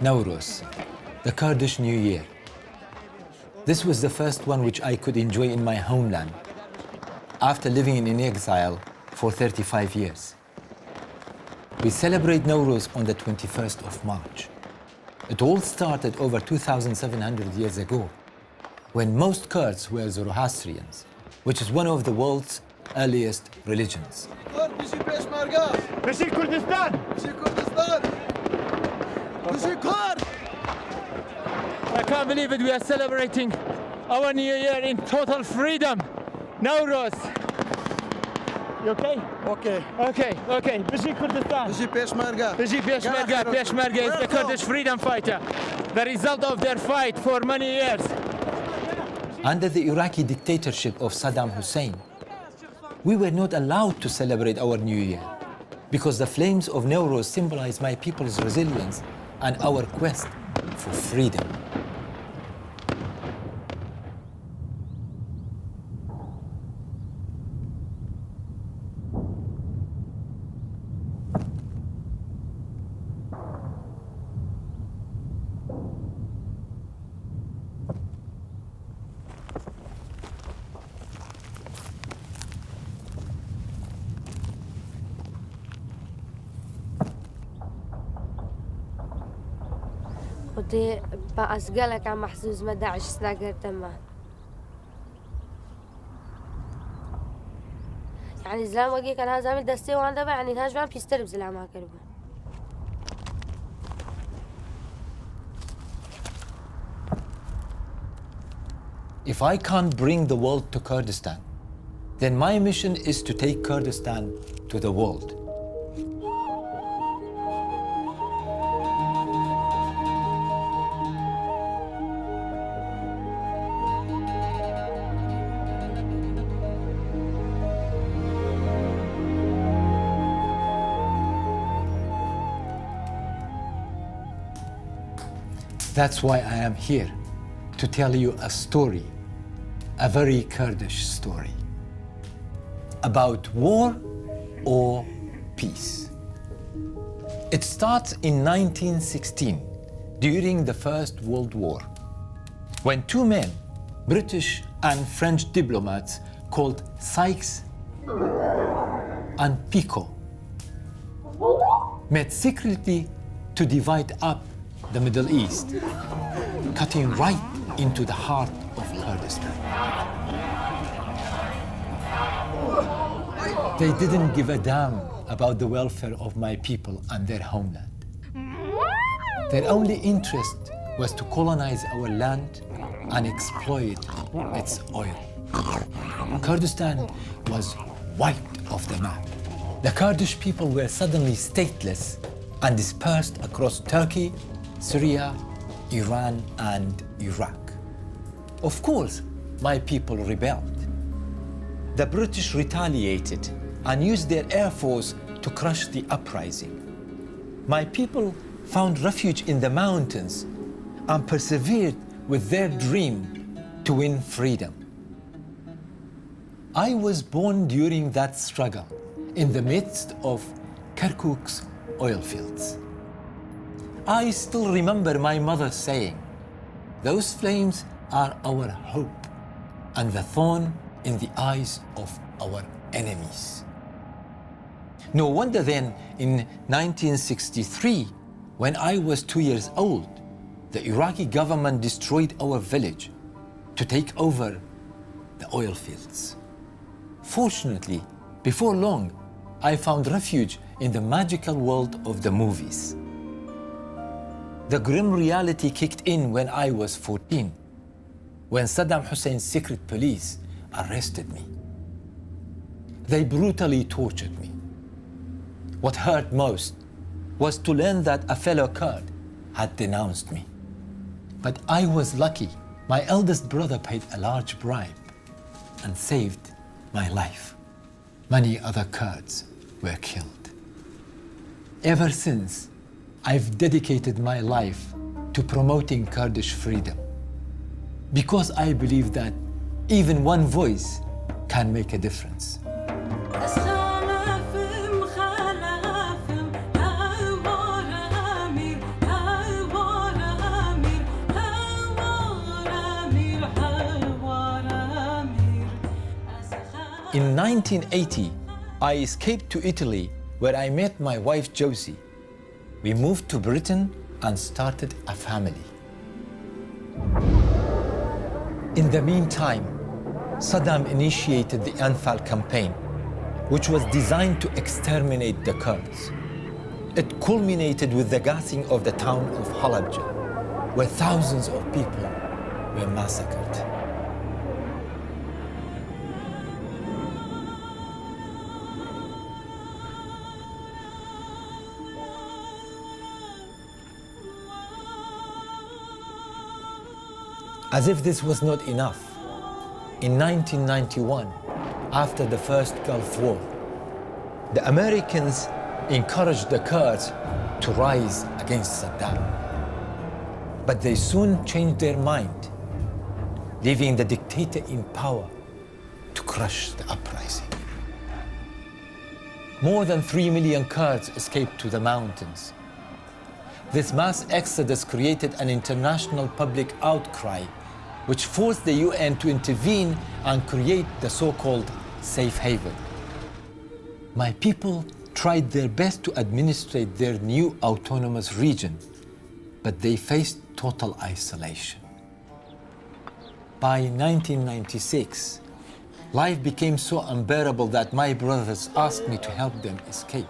Nowruz, the Kurdish New Year. This was the first one which I could enjoy in my homeland after living in exile for 35 years. We celebrate Nowruz on the 21st of March. It all started over 2,700 years ago, when most Kurds were Zoroastrians, which is one of the world's earliest religions. I can't believe it, we are celebrating our new year in total freedom. Nowruz. You okay? Okay. Okay. Bishi Kurdistan. Bishi Peshmerga. Bishi Peshmerga. Peshmerga is the Kurdish freedom fighter. The result of their fight for many years. Under the Iraqi dictatorship of Saddam Hussein, we were not allowed to celebrate our new year because the flames of Nowruz symbolize my people's resilience and our quest for freedom. ودي بأسقلك عم محسوس ما داعش سلاقر تمام يعني زلام وقي كان هذا عامل دستي وعنده يعني الهاج ما بيسترب زلام هكذا If I can't bring the world to Kurdistan, then my mission is to take Kurdistan to the world. That's why I am here, to tell you a story, a very Kurdish story, about war or peace. It starts in 1916, during the First World War, when two men, British and French diplomats called Sykes and Picot, met secretly to divide up the Middle East, cutting right into the heart of Kurdistan. They didn't give a damn about the welfare of my people and their homeland. Their only interest was to colonize our land and exploit its oil. Kurdistan was wiped off the map. The Kurdish people were suddenly stateless and dispersed across Turkey, Syria, Iran, and Iraq. Of course, my people rebelled. The British retaliated and used their air force to crush the uprising. My people found refuge in the mountains and persevered with their dream to win freedom. I was born during that struggle in the midst of Kirkuk's oil fields. I still remember my mother saying, "Those flames are our hope and the thorn in the eyes of our enemies." No wonder then, in 1963, when I was 2 years old, the Iraqi government destroyed our village to take over the oil fields. Fortunately, before long, I found refuge in the magical world of the movies. The grim reality kicked in when I was 14, when Saddam Hussein's secret police arrested me. They brutally tortured me. What hurt most was to learn that a fellow Kurd had denounced me. But I was lucky. My eldest brother paid a large bribe and saved my life. Many other Kurds were killed. Ever since, I've dedicated my life to promoting Kurdish freedom because I believe that even one voice can make a difference. In 1980, I escaped to Italy where I met my wife Josie. We moved to Britain and started a family. In the meantime, Saddam initiated the Anfal campaign, which was designed to exterminate the Kurds. It culminated with the gassing of the town of Halabja, where thousands of people were massacred. As if this was not enough, in 1991, after the first Gulf War, the Americans encouraged the Kurds to rise against Saddam. But they soon changed their mind, leaving the dictator in power to crush the uprising. More than 3 million Kurds escaped to the mountains. This mass exodus created an international public outcry, which forced the UN to intervene and create the so-called safe haven. My people tried their best to administrate their new autonomous region, but they faced total isolation. By 1996, life became so unbearable that my brothers asked me to help them escape.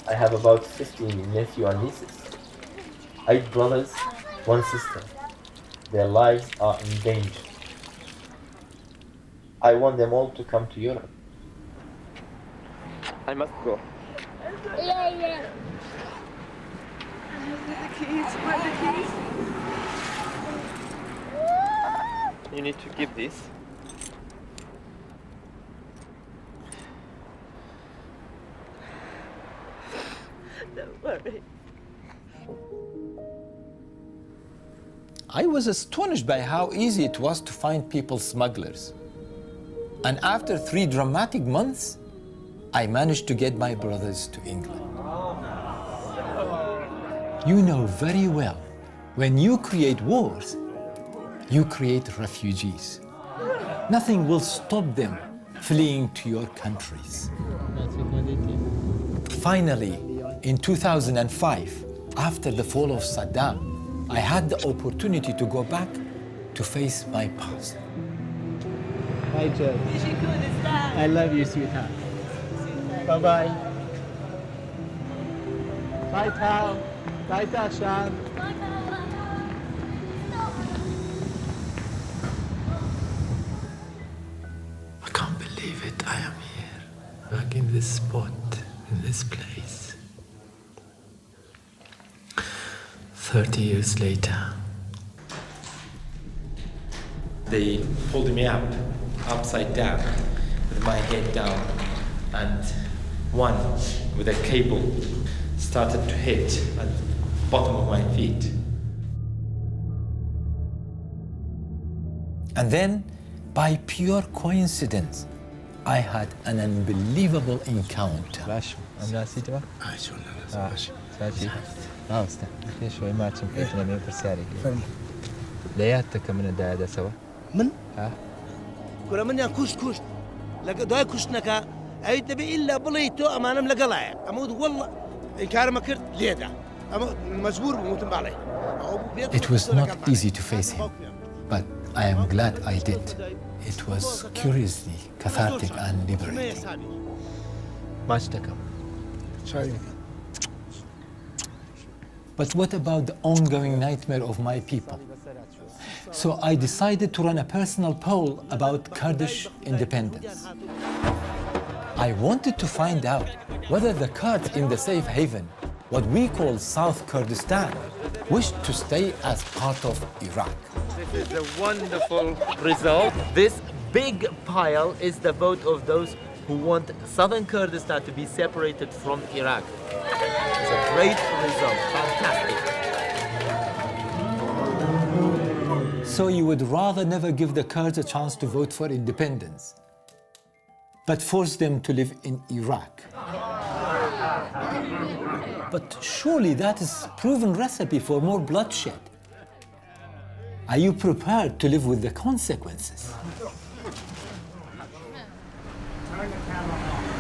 I have about 50 nephews and nieces, 8 brothers, 1 sister. Their lives are in danger. I want them all to come to Europe. I must go. Yeah. Where are the keys? Where are the keys? You need to keep this. Don't worry. I was astonished by how easy it was to find people smugglers. And after 3 dramatic months, I managed to get my brothers to England. You know very well, when you create wars, you create refugees. Nothing will stop them fleeing to your countries. Finally, in 2005, after the fall of Saddam, I had the opportunity to go back to face my past. Hi, Joe. I love you, sweetheart. Bye-bye. Bye, pal. Bye, Tashan. I can't believe it. I am here, back in this spot, in this place. 30 years later. They pulled me up, upside down, with my head down, and one with a cable started to hit at the bottom of my feet. And then, by pure coincidence, I had an unbelievable encounter. باش عاملة سيتوا؟ ساشي. استنى. شوي ما تشمفيتنا من برسالي. لياتك من الداية سوا. من؟ ها؟ كل من يكوش لقى داي كوشنكا أي تبي إلا بليتو أمانم لقلايا أمود والله إن كان ما كرت ليدا أمود مجبور بموت عليه. It was not easy to face him, but I am glad I did. It was curiously cathartic and liberating. ما اشتكى. But what about the ongoing nightmare of my people? So I decided to run a personal poll about Kurdish independence. I wanted to find out whether the Kurds in the safe haven, what we call South Kurdistan, wished to stay as part of Iraq. This is a wonderful result. This big pile is the vote of those who want southern Kurdistan to be separated from Iraq. It's a great result, fantastic. So you would rather never give the Kurds a chance to vote for independence, but force them to live in Iraq. But surely that is a proven recipe for more bloodshed. Are you prepared to live with the consequences?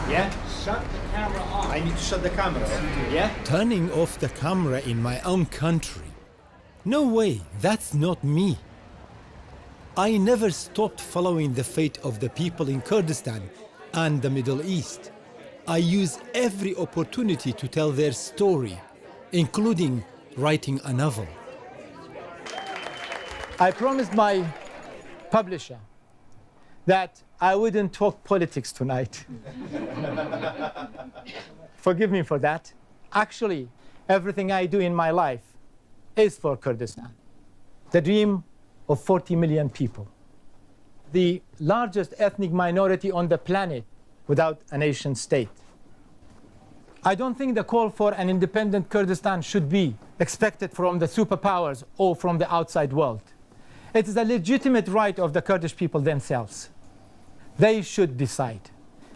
Yeah? Shut the camera off. I need to shut the camera off. Yeah? Turning off the camera in my own country. No way, that's not me. I never stopped following the fate of the people in Kurdistan and the Middle East. I use every opportunity to tell their story, including writing a novel. I promised my publisher that I wouldn't talk politics tonight. Forgive me for that. Actually, everything I do in my life is for Kurdistan, the dream of 40 million people, the largest ethnic minority on the planet without a nation state. I don't think the call for an independent Kurdistan should be expected from the superpowers or from the outside world. It is a legitimate right of the Kurdish people themselves. They should decide.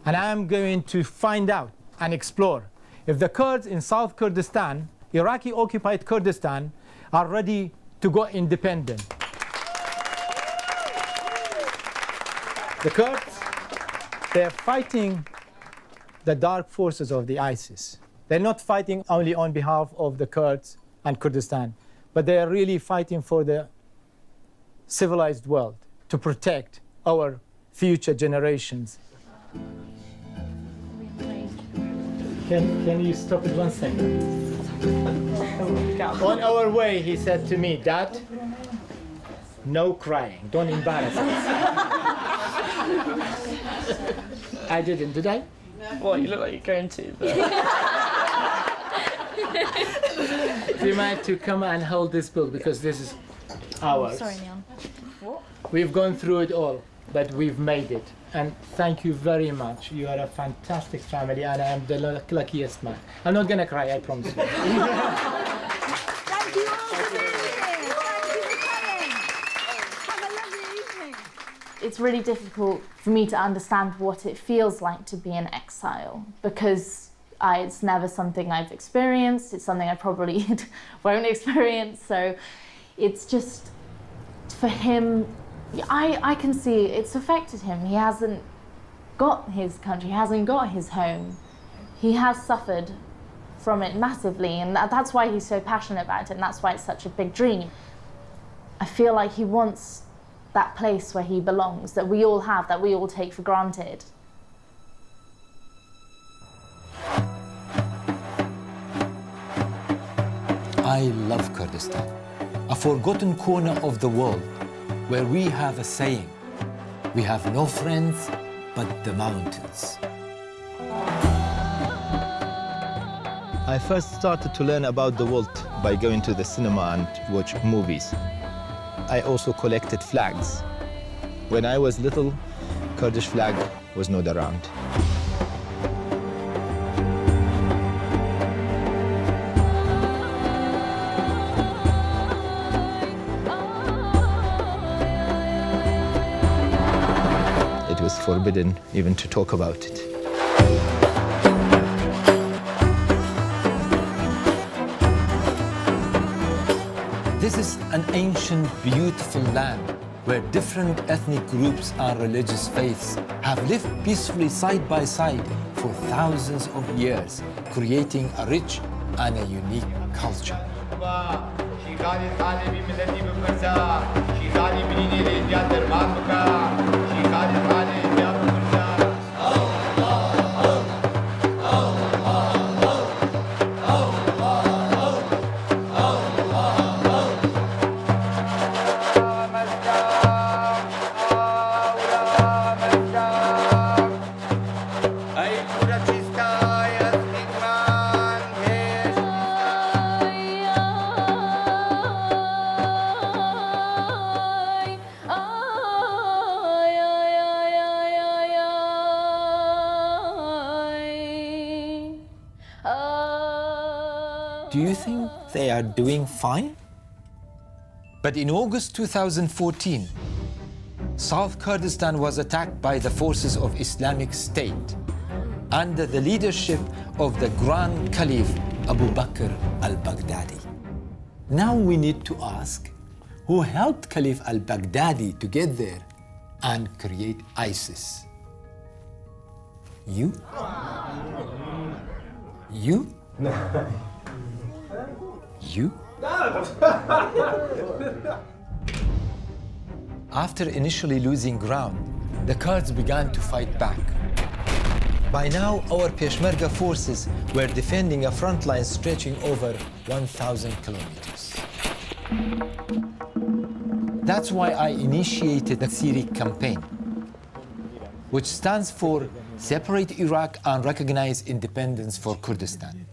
And I am going to find out and explore if the Kurds in South Kurdistan, Iraqi-occupied Kurdistan, are ready to go independent. The Kurds, they're fighting the dark forces of the ISIS. They're not fighting only on behalf of the Kurds and Kurdistan, but they are really fighting for the civilized world to protect our future generations. Can you stop it 1 second? On our way, he said to me, Dad, no crying, don't embarrass us. I didn't, did I? Well, you look like you're going to, but... Do you mind to come and hold this book, because this is ours. Sorry, Neon. What? We've gone through it all, but we've made it. And thank you very much. You are a fantastic family, and I am the luckiest man. I'm not gonna cry, I promise you. Thank you all for being here. Thank you for coming. Have a lovely evening. It's really difficult for me to understand what it feels like to be in exile, because it's never something I've experienced. It's something I probably won't experience. So it's just, for him, I can see it's affected him. He hasn't got his country, he hasn't got his home. He has suffered from it massively, and that's why he's so passionate about it, and that's why it's such a big dream. I feel like he wants that place where he belongs, that we all have, that we all take for granted. I love Kurdistan, a forgotten corner of the world where we have a saying, we have no friends but the mountains. I first started to learn about the world by going to the cinema and watch movies. I also collected flags. When I was little, Kurdish flag was not around. It was forbidden even to talk about it. This is an ancient, beautiful land where different ethnic groups and religious faiths have lived peacefully side by side for thousands of years, creating a rich and a unique culture. Do you think they are doing fine? But in August 2014, South Kurdistan was attacked by the forces of Islamic State under the leadership of the Grand Caliph Abu Bakr al-Baghdadi. Now we need to ask, who helped Caliph al-Baghdadi to get there and create ISIS? You? You? You? After initially losing ground, the Kurds began to fight back. By now, our Peshmerga forces were defending a front line stretching over 1,000 kilometers. That's why I initiated the Syrian campaign, which stands for Separate Iraq and Recognize Independence for Kurdistan.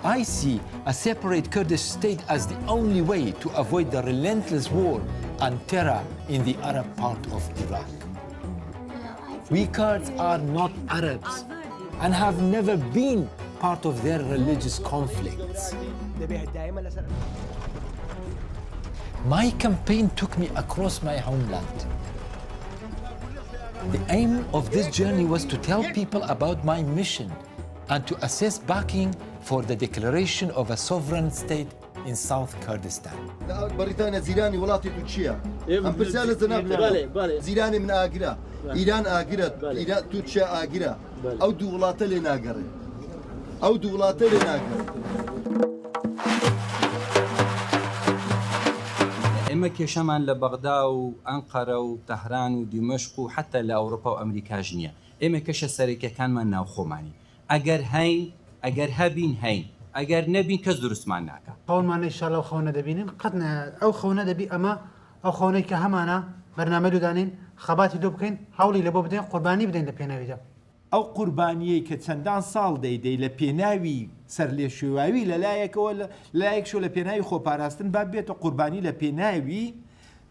I see a separate Kurdish state as the only way to avoid the relentless war and terror in the Arab part of Iraq. We Kurds are not Arabs and have never been part of their religious conflicts. My campaign took me across my homeland. The aim of this journey was to tell people about my mission and to assess backing for the declaration of a sovereign state in South Kurdistan. بريطانيا زيراني ولاتي تركيا ام برسالة زناب زيراني من آقرة إيران آقرة إيران تركيا آقرة أو دولات اللي ناقرة أو دولات اللي ناقرة ئێمە کێشەمان لە بەغدا و ئەنقەرە و تەهران و دیمەشق و حتى لە ئەوروپا و ئەمریکاش نییە. ئێمە کێشە سەرەکیەکانمان ناوخۆمانی. ئەگەر هەین، ئەگەر هەبین هەین، ئەگەر نەبین کەس دروستمان ناکات. خەونمان ئینشاڵڵا ئەو خەونە دەبینین قەت ئەو خەونە دەبی ئەمە ئەو خەونەی کە هەمانە بەرنامە دوودانین خەباتی دۆ بکەین هەوڵی لە بۆ بدەین قوربانی بدەین لە پێناویدا. ئەو قوربانیەی کە چەندان ساڵ دەیدەی لە پێناوی سەرلێشێواوی لەلایەکەوە لایەکشۆ لە پێناوی خۆپاراستن با بێتە قوربانی لە پێناوی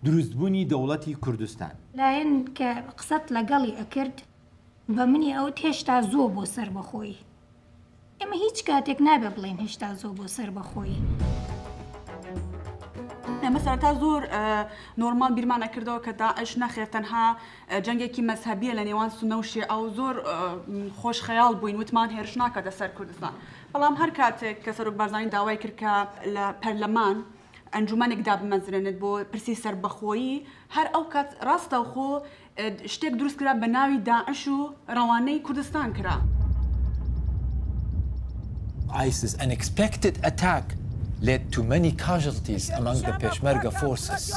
دروستبوونی دەوڵەتی کوردستان. لایەن کە قسەت لەگەڵی ئەکرد بە منی ئەوت هێشتا زۆ بۆ سەر بەخۆی. ئێمە هیچ کاتێک نابێ بڵێن هێشتا زۆ بۆ سەر بەخۆی. مەسەلەتا زۆر نۆرمال بیرمان نەکردەوە کە داعش نەخێت تەنها جەنگێکی مەزهەبیە لە نێوان سونە و شیعە و زۆر خۆش خەیاڵ بووین وتمان هێرش ناکاتە سەر کوردستان. بەڵام هەر کاتێک کە سەرۆک بارزانانی داوای کرد کە لە پەرلەمان ئەنجومەنێکدا بمەزرێنێت بۆ پرسی سەربەخۆیی هەر ئەو کات ڕاستەوخۆ شتێک دروست کرا بە ناوی داعش و ڕەوانەی کوردستان کرا. ISIS unexpected attack led to many casualties among the Peshmerga forces.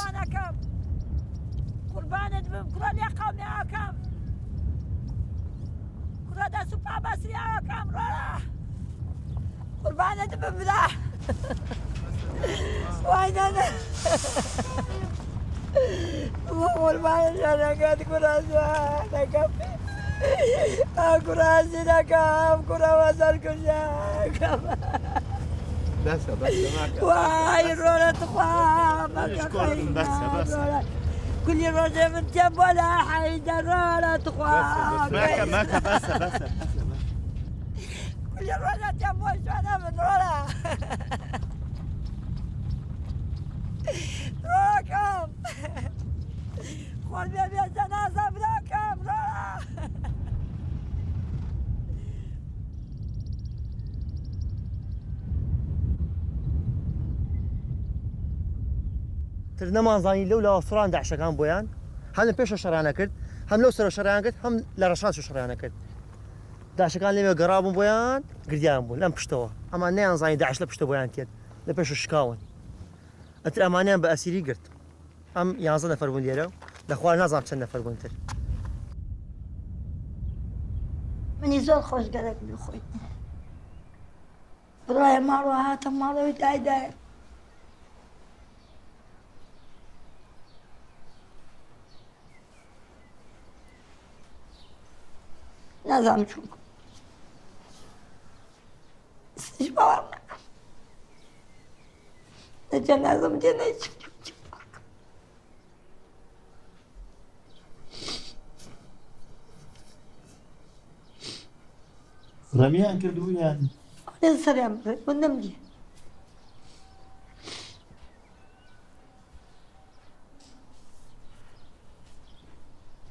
بس واي رولا تخوام بس كل رجع من جنب ولا حيدة رولا تخوام بس كل رجع جنب وشوانا من رولا رولاكم خول بيبي الجنازة بلاكم رولا نەمانزانی لەو لە ئەسڕان داعشەکان بۆیان هەم لە پێشە شەڕیانە کرد هەم لەو سەرۆ شەڕیان کرد هەم لە ڕەشاد شەڕیانە کرد داعشەکان لێوێ گەڕابوون بۆیان گردیان بوون لەم پشتەوە ئەمان نەیانزانی داعش لە پشتە بۆیان تێت لە پێشە شکاون ئەتر ئەمانیان بە ئەسیری گرت ئەم 11 نەفەر بوون لێرە لە خوار نازانم چەند نەفەر بوون تر منی زۆر خۆشگەرێک بخۆیت بڕای ماڵەوە هاتە ماڵەوەی دایدایە نازانم چونکە سش باوەڕ ناکەم لە جەنازەم دێ نەیچم ڕەمیان کردوویان لێ سەریان بڕێت من نەمدیە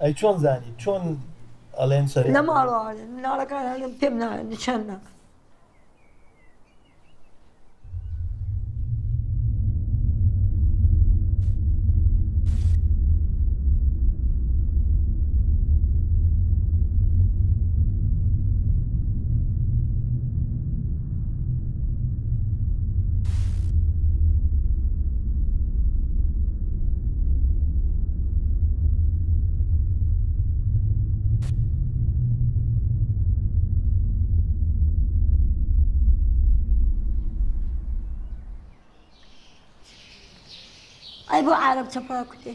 ئەی چۆن زانی چۆن ئەڵێن سەری لە ماڵەوە مناڵەکان هەڵێن پێم نایە نیشان ناکەم بو عرب تبرا كتي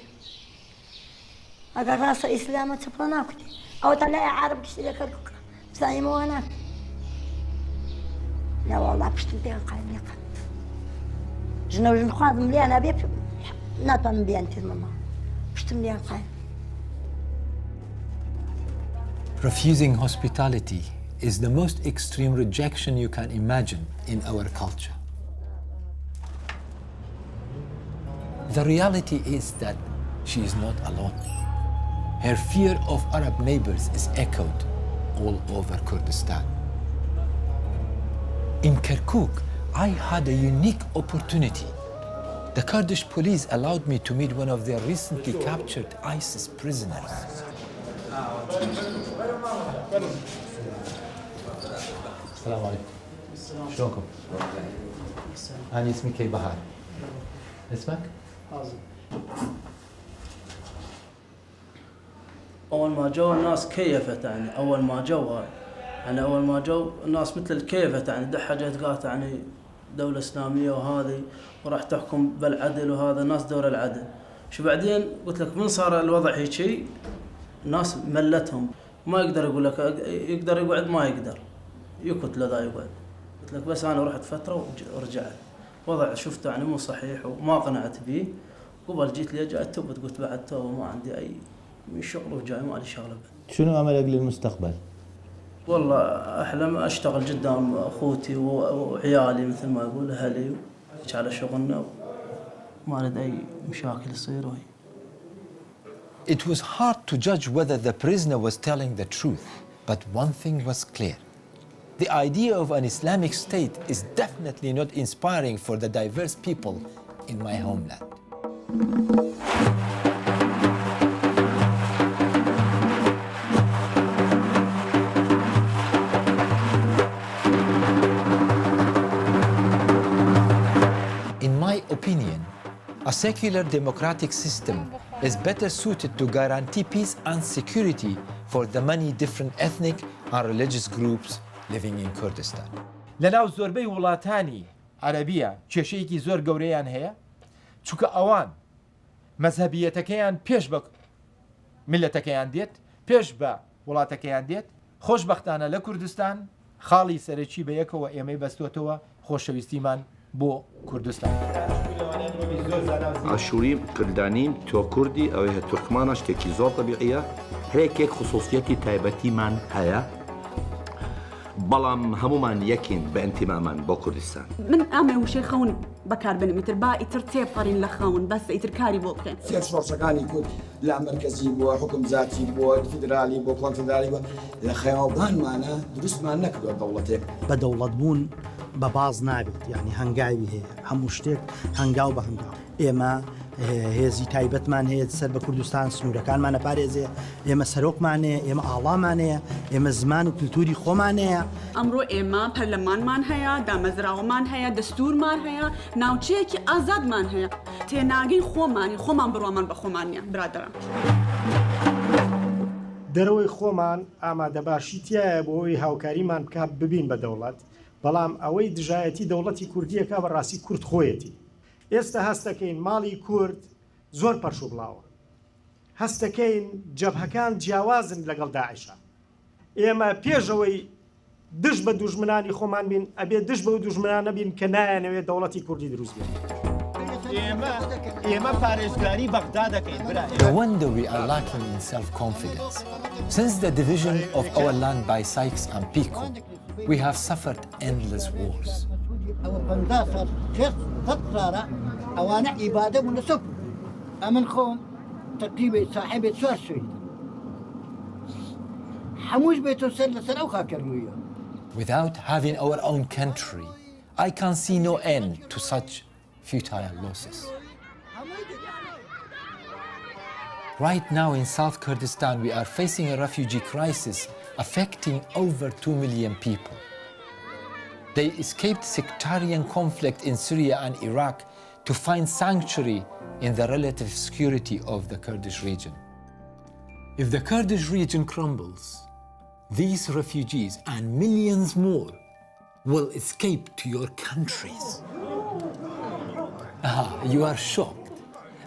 اگر راس اسلام تبرا كتي او طلع عرب كشتي كركوك ساي مو انا لا والله بشتي قايم جنوب خادم لي انا بيب نطن بينتي ماما بشتي قايم. Refusing hospitality is the most extreme rejection you can imagine in our culture. The reality is that she is not alone. Her fear of Arab neighbors is echoed all over Kurdistan. In Kirkuk, I had a unique opportunity. The Kurdish police allowed me to meet one of their recently captured ISIS prisoners. السلام عليكم. شلونكم؟ أنا اسمي بهار. اسمك؟ حازم. أول ما جو الناس كيفت يعني أول ما جو يعني أول ما جو الناس مثل الكيفت يعني دحجت قالت يعني دولة إسلامية وهذه وراح تحكم بالعدل وهذا الناس دور العدل. شو بعدين قلت لك من صار الوضع هيك الناس ملتهم ما يقدر يقول لك يقدر يقعد ما يقدر يكت لا يقعد. قلت لك بس أنا رحت فترة ورجعت وضع شفته يعني مو صحيح وما قنعت به. قبل جيت لي جاء توبت قلت بعد توبة ما عندي أي من شغل وجاي ما لي شغلة بعد. شنو أملك للمستقبل؟ والله أحلم أشتغل قدام أخوتي وعيالي مثل ما يقول أهلي على شغلنا وما أريد أي مشاكل تصير وهي. It was hard to judge whether the prisoner was telling the truth, but one thing was clear. The idea of an Islamic state is definitely not inspiring for the diverse people in my homeland. In my opinion, a secular democratic system is better suited to guarantee peace and security for the many different ethnic and religious groups living in Kurdistan. لەناو زۆربەی وڵاتانی عەرەبیە کێشەیەکی زۆر گەورەیان هەیە چونکە ئەوان مەزهەبیەتەکەیان پێش بە میلەتەکەیان دێت پێش بە وڵاتەکەیان دێت خۆشبەختانە لە کوردستان خاڵی سەرەکی بە یەکەوە ئێمەی بەستوتەوە خۆشەویستیمان بۆ کوردستان. عاشوری کردانین تو کردی او ترکمانش تکی زور طبیعیه هیک یک خصوصیتی تایبتی من هیا بلام همومان یکین به انتمامان با کردستان. من آمه وشی خون بکار بنم ایتر با ایتر تیپارین لخون بس ایتر کاری بودن. سیاست شورشگانی کود لا مرکزی بو حکم ذاتی بو فدرالی بو کنفدرالی بو خیابان معنا درست ما نکدو دولتك. بدولت بون بباز نابت يعني هنگاوی هي همو شتێک هەنگاو بە هەنگاو ئێمە هێزی تایبەتمان هەیە سەر بە کوردستان سنوورەکانمانە پارێزێ ئێمە سەرۆکمانەیە ئێمە ئاڵامانەیە ئێمە زمان و کلتوری خۆمانەیە ئەمڕۆ ئێمە پەرلەمانمان هەیە دامەزراوەمان هەیە دەستورمان هەیە ناوچەیەکی ئازادمان هەیە تێناگەی خۆمان بڕوامان بە خۆمانیە برادران. دەرەوەی خۆمان ئامادەباشی تایە بۆ ئەوەی هاوکاریمان بکە ببین بە دەوڵەت بەڵام ئەوەی دژایەتی دەوڵەتی کوردیەکە بەڕاستی کورد خۆیەتی. ئێستا هەستەکەین ماڵی کورد زۆر پەرشو بڵاوە. هەستەکەین جەبهەکان جیاوازن لەگەڵ داعشە. ئێمە پێشەوەی دژ بە دوژمنانی خۆمان بین ئەبێ دژ بە دوژمنانە بین کە نایانەوێت دەوڵەتی کوردی دروست بێت. ئێمە پارێزگاری بەغدا دەکەین برا. No wonder we are lacking in self-confidence. Since the division of our land by Sykes and Picot, we have suffered endless wars. أو بندافر خير تطرارة أو أنا عبادة ونسب أمن خوم تقريبا صاحبة سوار شوي حموش بيتو سلسل أو خاكروية. Without having our own country, I can see no end to such futile losses. Right now in South Kurdistan, we are facing a refugee crisis affecting over 2 million people. They escaped sectarian conflict in Syria and Iraq to find sanctuary in the relative security of the Kurdish region. If the Kurdish region crumbles, these refugees and millions more will escape to your countries. You are shocked.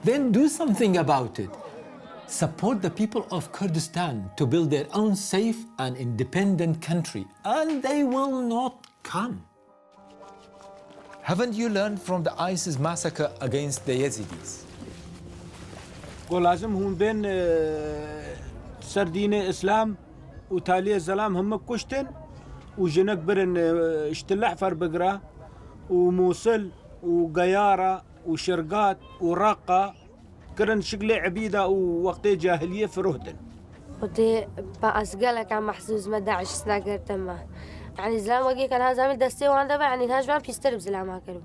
then do something about it. Support the people of Kurdistan to build their own safe and independent country, and they will not come. Haven't you learned from the ISIS massacre against the Yazidis? ولازم هم بين سردين اسلام وتالي الزلام هم كشتن وجنك برن اشتلح فربقرة وموصل وقيارة وشرقات ورقة كرن شغلة عبيدة ووقت جاهلية في رهدن. ودي بأسقلك عم محسوس ما داعش سناقر تمه. يعني زلام وقي كان هذا عامل دستي وعنده يعني هاج ما بيسترب زلام هكذا.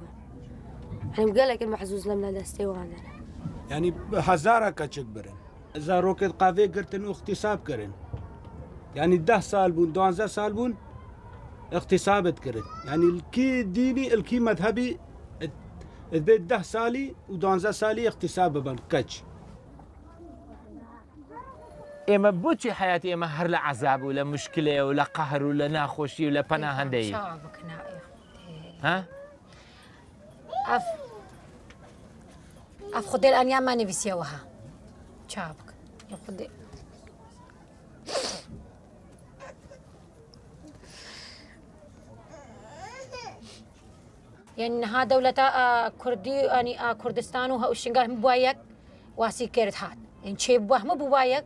يعني بقالك المحسوس لمنا دستي وعنده. يعني هزارة كتشكبرن. إذا روكت قافي قرتن اغتصاب كرن. يعني 10 سال بون 12 سال بون اغتصابت كرن. يعني الكي ديني الكي مذهبي البيت 10 سالي و12 سالي اغتصاب بن كتش. إما بوتشي حياتي إما هر لعذاب ولا مشكلة ولا قهر ولا ناخوشي ولا پناه هندي. شعبك نائخ. ها؟ أف خدي الأنيام ما نبيسيوها. شعبك. يخدي. يعني ها دولة كردي يعني كردستان وها وشنغال مبوايك واسي كيرت هات. يعني شيء بواه مبوايك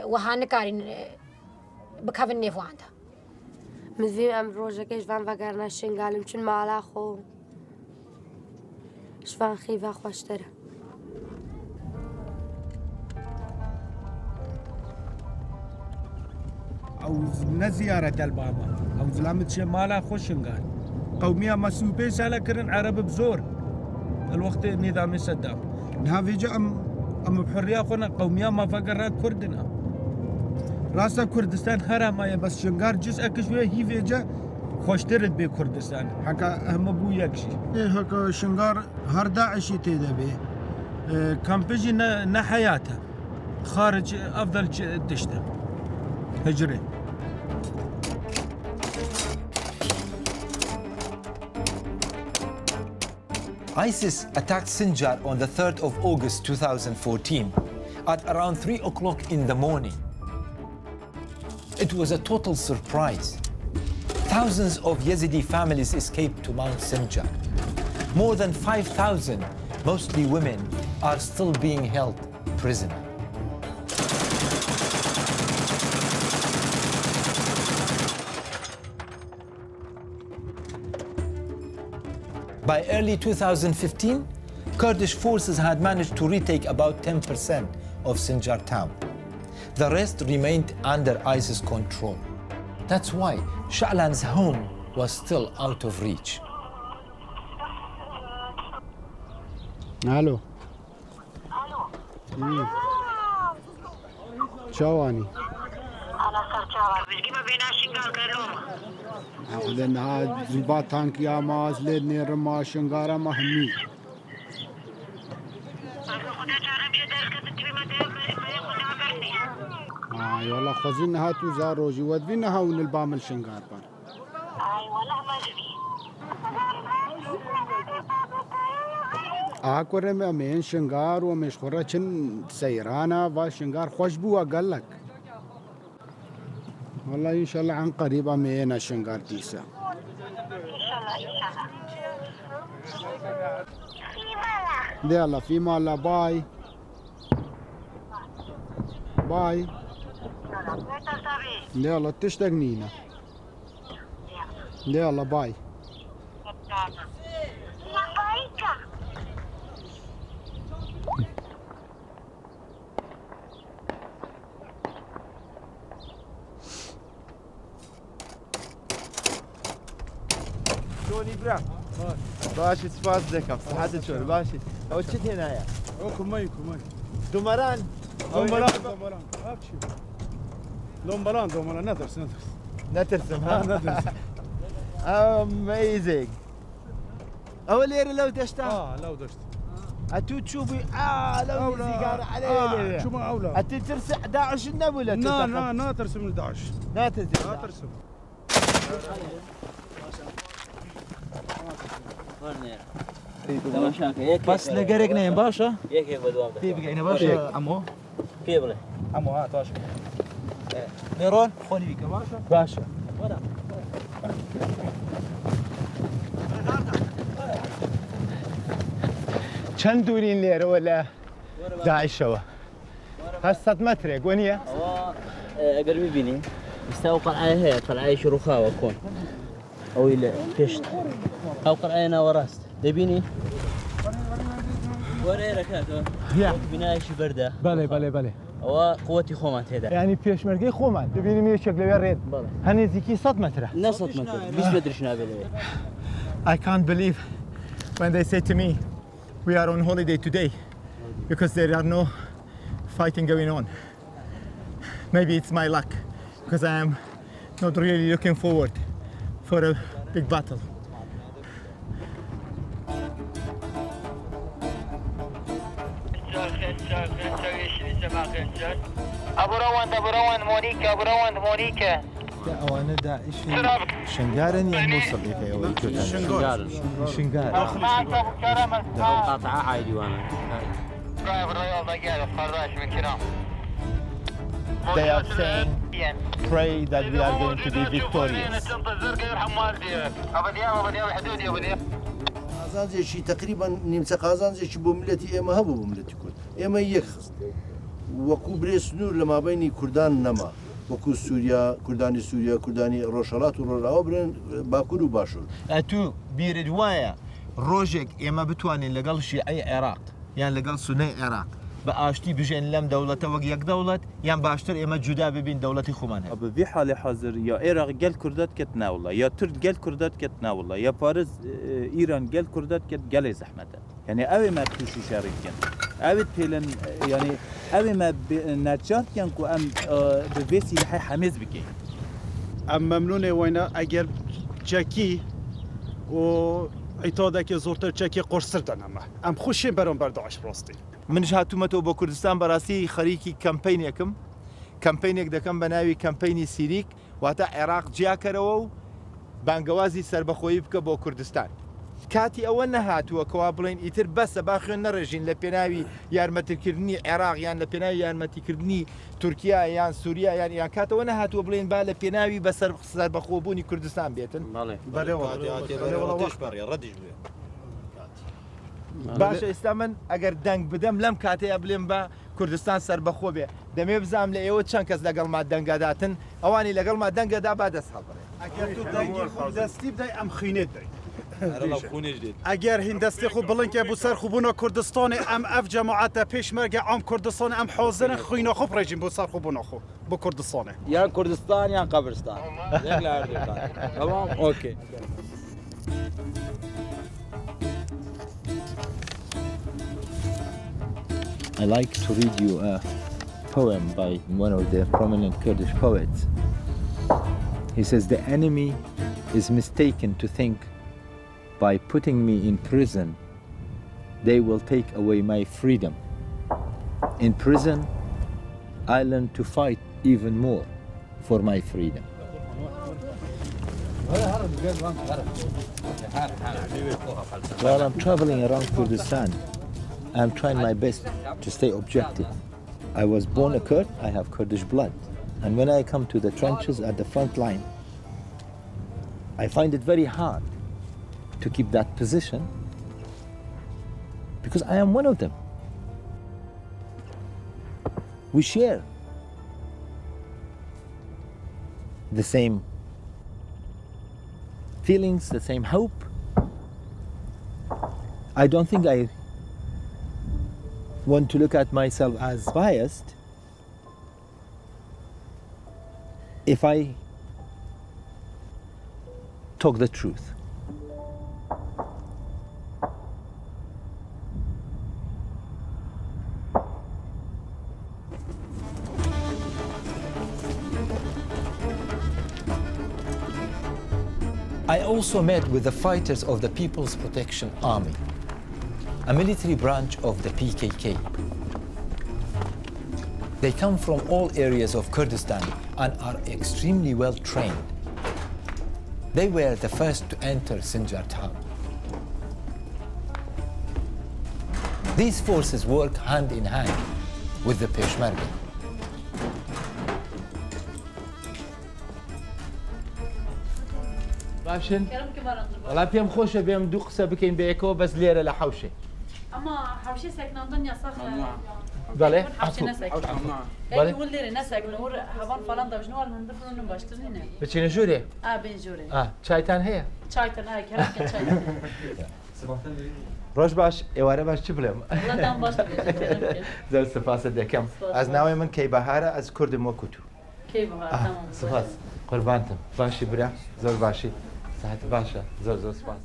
وها نكارين بكافن نيفو عندها. مذي أم روجا كيش فان فكرنا الشنغال مشون معلا خو. شفان خيفا خوشتره. أو نزيارة البابا أو زلامة شمالة خوشنغال قومية مسوبة سالة كرن عرب بزور الوقت نظام صدام نهافيجا أم بحرية خونا قومية ما فقرات كردنا راسا كردستان هرماية بس شنغار جزء كشوية هي فيجا خوشترد بي كردستان حكا أهم بو يكشي هكا شنغار هر داعشي تيدا بي كامبجي نحياتها خارج أفضل تشتا هجري ISIS attacked Sinjar on the 3rd of August 2014 at around 3 o'clock in the morning. It was a total surprise. Thousands of Yazidi families escaped to Mount Sinjar. More than 5,000, mostly women, are still being held prisoner. By early 2015, Kurdish forces had managed to retake about 10% of Sinjar town. The rest remained under ISIS control. That's why Sha'lan's home was still out of reach. الو شواني لأن هاد زباط تانك يا ماز لأني رما شنغارة مهمي والله خزين هاتو زاروجي ودفينا هاون البامل شنغار بار آكورة من شنغار ومش خورة سيرانا وشنغار خوش بوا قال لك والله إن شاء الله عن قريب أمينا شنغار ديسا دي الله في مالا باي باي دي الله تشتغنينا دي الله باي شوني برا باشي سپاس دكم صحتك شلون باشي او شت هنايا كمي دومران دومران نترسم ها اميزنج اول ليره لو دشتا لو دشت اتو تشوفي لو سيجاره عليه شو ما اولى اتي ترسع داعش النبي لا ترسم داعش لا ترسم بس لقرقنا باشا في بقينا باشا عمو كيف له عمو ها تواش نيرون خوني بك باشا چند دورین لێرە ولا داعشەوە 800 مترێک وەنیە ئەگەر ببینی ئێستا ئەو قەرعایە هەیە قەرعایەکی ڕووخاوە کۆن ئەوەی لە پێشت ئەو قەرعایە ناوەڕاست دەبینی وەرێرە کاتەوە بینایەکی بەردە بەڵێ ئەوە قووەتی خۆمان تێدا ینی پێشمەرگەی خۆمان دەبینیم یەکێک لەوێ ڕێت هەنێزیکی 100 مترە 100 متر 20 مترش نابێت لەوێ I can't believe when they say to me we are on holiday today because there are no fighting going on. Maybe it's my luck because I am not really looking forward for a big battle. مونيكا أوانا داعش شنقارن يعني موصل إيه شنقار قاطعة عادي وانا They are saying pray that we are going to be victorious. قازانجێکی تقریبا نیمچە قازانجێکی بۆ ملەتی ئێمە هەبوو بۆ ملەتی کورد ئێمە یەک خست وەکو برێ سنوور لە مابینی کوردان نەما وەکو سووریا کوردانی سووریا کوردانی ڕۆژهەڵات و ڕۆژاوە برێن باکوور و باشوور ئەتوو بیرت وایە ڕۆژێک ئێمە بتوانین لەگەڵ شیعەی عێراق یان لەگەڵ سونەی عێراق بە ئاشتی بژێن لەم دەوڵەتە وەک یەک دەوڵەت یان باشتر ئێمە جودا ببین دەوڵەتی خۆمان هەیە بە حاڵی حاضر یا عێراق گەل کوردات کەت ناوڵە یا تورک گەل کوردات کەت ناوڵە یا پارێز ئیران گەل کوردات کەت گەلێ زەحمەتە یعنی ئەوێ مە تووشی شارێکیان ئەوێت پێلەن یعنی ئەوێ مە ناچارتیان کو ئەم بێسی لە حەمێز بکەین ئەم مەمنونێ وەینە ئەگەر چەکی و ئەیتۆدەکە زۆرتر چەکی قورسر دەنەمە ئەم خوشێ بەرەمبەر داعش ڕاستی منش هاتوومەتەوە بۆ کوردستان بەڕاستی خەریکی کەمپینێکم کەمپینێک دەکەم بە ناوی کەمپینی سیریک واتە عێراق جیاکەرەوە و بانگەوازی سربەخۆیی بکە بۆ کوردستان کاتی ئەوە نەهاتووە کەوا بڵێن ئیتر بەسە باخوێن نەڕێژین لە پێناوی یارمەتیکردنی عێراق یان لە پێناوی یارمەتیکردنی تورکیا یان سووریا یان کاتەوە نەهاتووە بڵێن با لە پێناوی بەسەر سربەخۆبوونی کوردستان بێتن باشە ئێستا من ئەگەر دەنگ بدەم لەم کاتەیە بڵێم بە کوردستان سربەخۆ بێ دەمێ بزانم لە ئێوە چەند کەس لەگەڵما دەنگەداتن ئەوانی لەگەڵما دەنگەدا با دەست هەڵبڕێ دەستی بدەی ئەم خینێت دەی ئەگەر هین دەستی خو بڵنکە بوو سەر خوبوونە کوردستانی ئەم ئەف جەماعەتە پێشمەرگە ئەم کوردستانی ئەم حوزنە خوینە خۆ بڕێژین بۆ سەر خوبوونە خۆ بۆ کوردستانی یان کوردستان یان قەبرستان یەک لە هەردووکان تەمام ئۆکێ I like to read you a poem by one of the prominent Kurdish poets. He says, "The enemy is mistaken to think by putting me in prison, they will take away my freedom. In prison, I learn to fight even more for my freedom." While I'm traveling around Kurdistan, I'm trying my best to stay objective. I was born a Kurd, I have Kurdish blood. And when I come to the trenches at the front line, I find it very hard to keep that position because I am one of them. We share the same feelings, the same hope. I don't think I want to look at myself as biased if I talk the truth. I also met with the fighters of the People's Protection Army, a military branch of the PKK. They come from all areas of Kurdistan and are extremely well trained. They were the first to enter Sinjar town. These forces work hand in hand with the Peshmerga. باشن والله بيم خوشه بيم دو قسە بکەین بەیەکەوە بەس لێرە لە حەوشێ اما حوشي ساكنه دنيا صح بەڵێ حوشي نساكنه بەڵێ يقول لي نساكنه ور هبان فلان دا شنو من دفرون باشترينه بچینە ژوورێ بين جوري چایتان هەیە چایتن كرك چای ڕۆژ باش ئێوارە باش چ بڵێم لەدان باش زۆر سپاسە دەکەم ئەس ناوی من کەی بەهارە ئەس کوردم وەکو تو كي بهار تمام سپاس قوربانتم باشی برا زۆر باشی ساعت باشە زۆر زۆر سپاس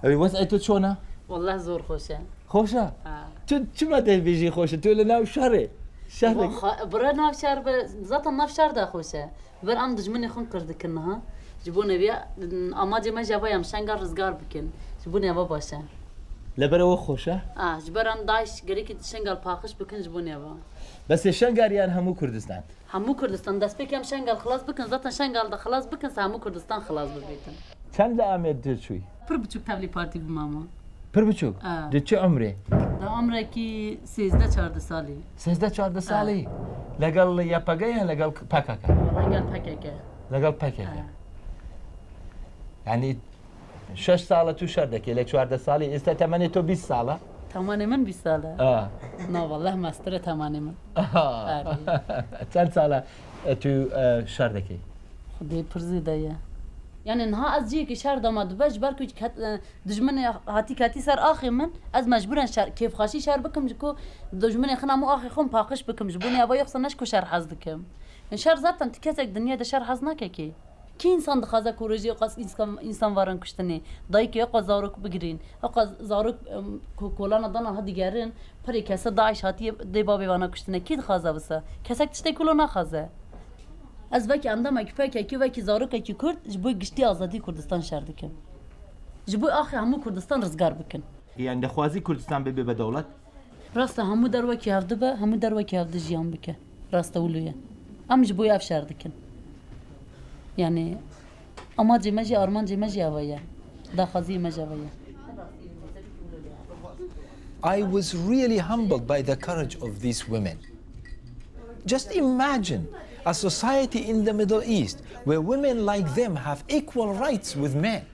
ئەوی وەزعی تۆ چۆنە والله زور خوشه خۆشە چما دەبێژی خۆشە تۆ لە ناو شارێ شارێک برا ناف شار زات ناف شار دا خوشه بر ام دجمني خون كردكنها جبونا بيا اماجي ما جابا يم شنغار رزقار بكن جبونا با باشه لەبەرەوە خۆشە جبران داعش گریکی شنغال پاخش بکن جبونا با بەس شنگاریان هەموو کوردستان همو كردستان دست بكم شنغال خلاص بكن زات شنغال دا خلاص بكن همو كردستان خلاص ببيتن چەند لە ئامێر دەچووی پر بچوك تابلي بارتي بماما پر بچووک دە چه عمرێ دا عمرێکی 13-14 ساڵی 13-14 ساڵی لەگەڵ یاپەگەیان لەگەڵ پەکەکە لەگەڵ پەکێکە یعنی 6 ساڵە تو شەر دەکەی لە 14 ساڵی ئێستا تەمەنی تۆ 20 ساڵە تەمەنی من 20 ساڵە والله ماسترە تەمەنی من چەند ساڵە تو شەر دەکەی خودی پرزی دەیە يعني نها از جيك شهر دما دبش بركو دجمن هاتي كاتي سر اخي من از مجبورا شهر كيف خاشي شهر بكم جكو دجمن خنا مو اخي خم باقش بكم جبوني ابا يخص نشكو شهر حظكم ان شهر ذات انت كسك دنيا ده شهر حظنا كي انسان دخازا كورجي قص انسان وارن كشتني دايك يقا زاروك بگرين اقا زاروك كولانا دانا هدي گارن بري كسه داعش هاتي دي بابي وانا كشتني كي دخازا بس كسك تشتي كولانا خازا از وکی اندام کی وکی زاروک کی کرد جبوی گشتی آزادی کردستان شهر دکن جبوی آخر همو کردستان رزگار بکن یعنی دخوازی کردستان ببی به دولت راسته همو در وکی هفته به همو در وکی هفته جیان بکن راسته ولویه ام جبوی اف شهر دکن یعنی اما جمجی آرمان جمجی اوایه دخوازی مجاویه I was really humbled by the courage of these women. Just imagine a society in the Middle East where women like them have equal rights with men.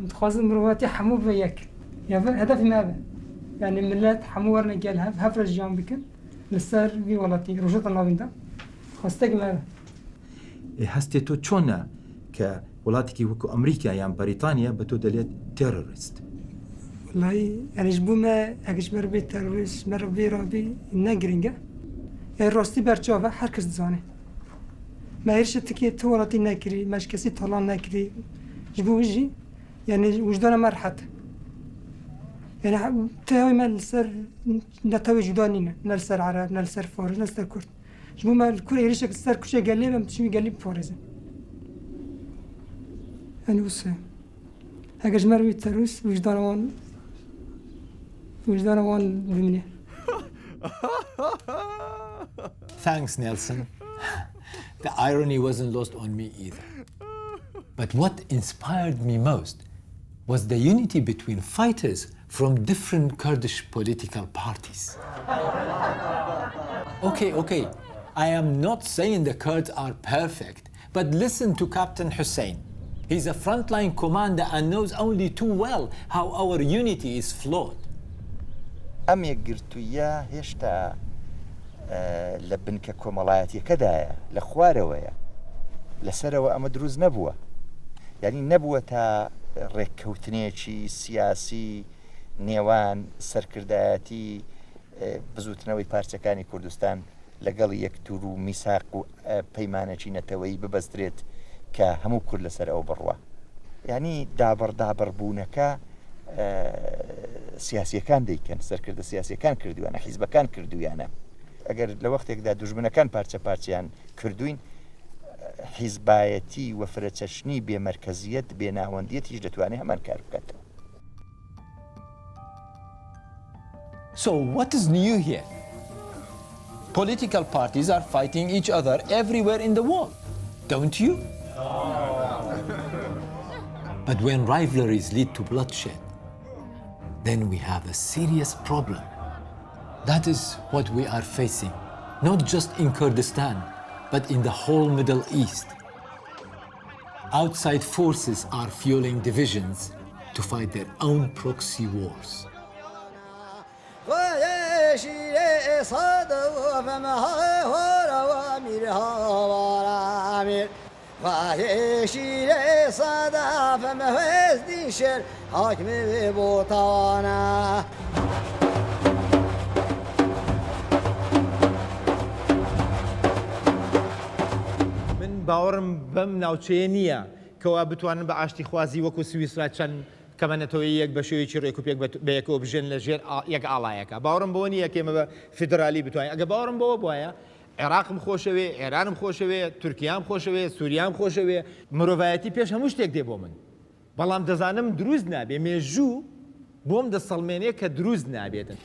متخوازن مرواتي حمو بيك يعني هدفي ما به يعني ملات حمو ورنا قال هفرج جام بكن لسر بي ولاتي رجوت الله بندا خواستك ما به هستي تو چۆنە کە وڵاتێکی وەکو ئەمریکا یان بەریتانیا بە تۆ دەلێت تێرۆریست والله يعني جبوما اگش مربي ترويس مربي ربي نگرینگه راستی برچاوه هر کس دزانه ما هرش تکی تو ولاتي نکری مش کسی طالان نکری جبو وجي يعني وجدان مرحت يعني تهوي ما السر نتوي جدانينا نلسر عرب نلسر فارس نلسر كرد جبو ما الكل يريشك السر كل شيء قال لي ما بتشوي قال لي بفارس يعني بص هاجش مربي تروس وجدان وان بمني Thanks, Nelson. The irony wasn't lost on me either. But what inspired me most was the unity between fighters from different Kurdish political parties. Okay, I am not saying the Kurds are perfect, but listen to Captain Hussein. He's a frontline commander and knows only too well how our unity is flawed. ئەم یەکگرتوویە هێشتا لە بنکە کۆمەڵایەتیەکەدایە لە خوارەوەیە لەسەرەوە ئەمە دروست نەبووە یعنی نەبووە تا ڕێککەوتنێکی سیاسی نێوان سەرکردایەتی بزوتنەوەی پارچەکانی کوردستان لەگەڵ یەکتور و میساق و پەیمانێکی نەتەوەیی ببەسترێت کە هەموو کورد لەسەر ئەو بڕوە. یعنی دابڕدابڕبوونەکە سیاسیەکان دەیکەن، سەرکردە سیاسیەکان کردویانە، حیزبەکان کردویانە. ئەگەر لە وەختێکدا دوژمنەکان پارچە پارچیان کردوین، حیزبایەتی و فرەچەشنی بێمەرکەزیەت بێناوەندیەت هیچ دەتوانێت هەمان کار بکاتەوە. So what is new here? Political parties are fighting each other everywhere in the world, don't you? But when rivalries lead to bloodshed, then we have a serious problem. That is what we are facing, not just in Kurdistan, but in the whole Middle East. Outside forces are fueling divisions to fight their own proxy wars. باوەڕم بەم ناوچەیە نییە کەوا بتوانن بە ئاشتی خوازی وەکو سویسرا چەند کەمەنەتەوەی یەک بە شێوەیەکی ڕێکوپێک بەیەکەوە بژێن لە ژێر یەک ئاڵایەکە. باوەڕم بەوە نییە کێمە بە فیدرالی بتوانین. ئەگە باوەڕم بەوە بواە عێراقم خۆشەوێ، ئێرانم خۆشەوێ، تورکیام خۆشەوێ، سووریام خۆشەوێ، مرۆڤایەتی پێش هەموو شتێک دێ بۆ من. بەڵام دەزانم دروست نابێ، مێژوو بۆم دەسەڵمێنێ کە دروست نابێتن.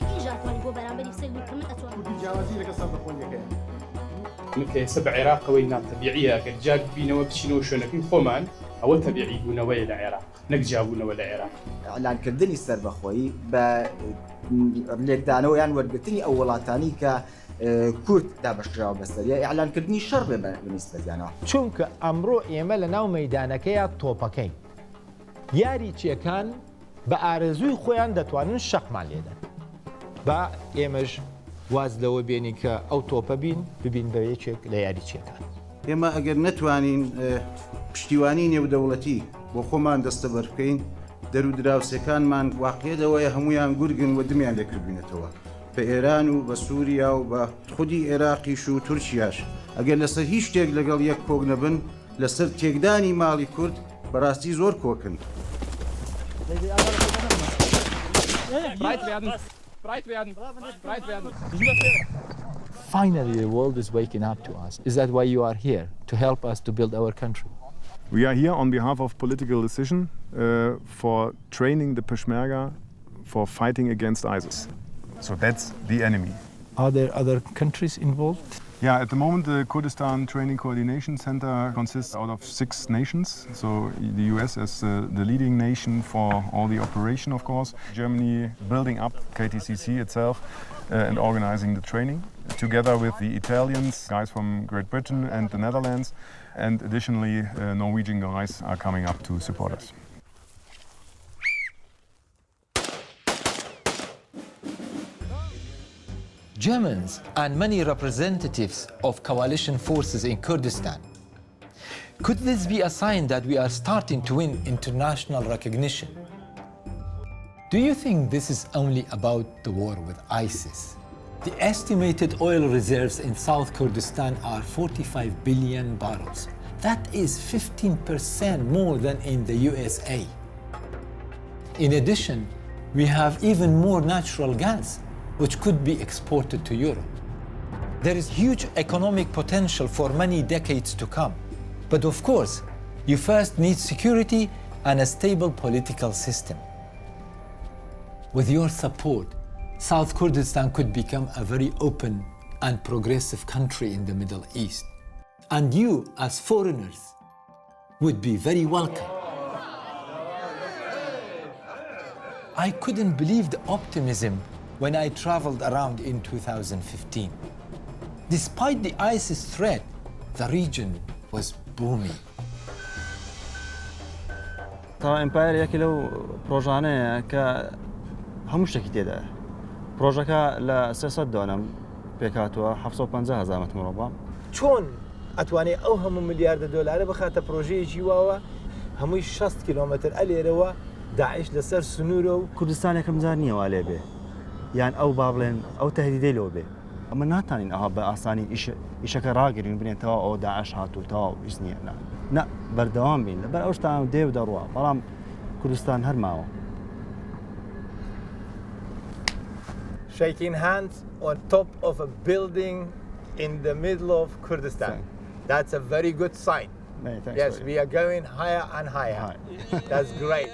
من کە ئێستا بە عێراقەوەی ناتەبیعیە ئەگەر جا بینەوە بچینەوە شوێنەکەی خۆمان ئەوە تەبیعی بوونەوەیە لە عێراق، نەک جابوونەوە لە عێراق. ئەعلانکردنی سەربەخۆیی بە لێکدانەوە یان وەرگرتنی ئەو وڵاتانی کە کورد دابەشراوە بەسەریە ئەعلانکردنی شەڕ بێ بەنسبەتیانەوە. چونکە ئەمڕۆ ئێمە لە ناو مەیدانەکەیە تۆپەکەین. یاری چیەکان بە ئارەزووی خۆیان دەتوانن شەقمان لێدەن. با ئێمەش واز لەوە بێنی کە ئەو تۆپە ببین بە یەکێک لە یاریچیەکان. ئێمە ئەگەر نەتوانین پشتیوانی نێودەوڵەتی بۆ خۆمان دەستەبەر بکەین، دەرودراوسەکانمان واقعیەتەوەیە هەمویان گورگن و دمیان لێکردبوونەتەوە بە ئێران و بە سووریا و بە خودی عێراقیش و تورکیاش. ئەگەر لەسەر هیچ شتێک لەگەڵ یەک کۆک نەبن، لەسەر تێکدانی ماڵی کورد بەڕاستی زۆر کۆکن. Finally, the world is waking up to us. Is that why you are here? To help us to build our country? We are here on behalf of political decision for training the Peshmerga for fighting against ISIS. So that's the enemy. Are there other countries involved? Yeah, at the moment the Kurdistan Training Coordination Center consists out of 6 nations. So the US is the leading nation for all the operation, of course. Germany building up KTCC itself and organizing the training, together with the Italians, guys from Great Britain and the Netherlands, and additionally Norwegian guys are coming up to support us. Germans and many representatives of coalition forces in Kurdistan. Could this be a sign that we are starting to win international recognition? Do you think this is only about the war with ISIS? The estimated oil reserves in South Kurdistan are 45 billion barrels. That is 15% more than in the USA. In addition, we have even more natural gas, which could be exported to Europe. There is huge economic potential for many decades to come. But of course, you first need security and a stable political system. With your support, South Kurdistan could become a very open and progressive country in the Middle East. And you, as foreigners, would be very welcome. I couldn't believe the optimism when I traveled around in 2015. Despite the ISIS threat, the region was booming. تا ئەمپایر یەکی لەو پرۆژانەیە کە هەموو شتێکی تێدایە. پرۆژەکە لە 300 دۆنەم پێکاتوە 750,000 مەتر مرۆڤ. چۆن ئەتوانێت ئەو هەموو ملیاردە دۆلارە بخاتە پرۆژەیەکی واوە هەمووی 60 کیلۆمەتر ئەلێرەوە داعش لەسەر سنوورە و کوردستان یەکەم جار نییە وا لێ بێ. یان ئەو با بڵێن ئەو تەهدیدەی لەوە بێ ئەمە ناتوانین ئەها بە ئاسانی ئیشەکە ڕاگرین بنێتەوە ئەو داعش هاتووتەوە هیچ نییە نە بەردەوام بین لەبەر ئەو شتان دێ و دەڕوە بەڵام کوردستان هەرماوە. Shaking hands on top of a building in the middle of Kurdistan. That's a very good sign. Yes, we are going higher and higher. That's great.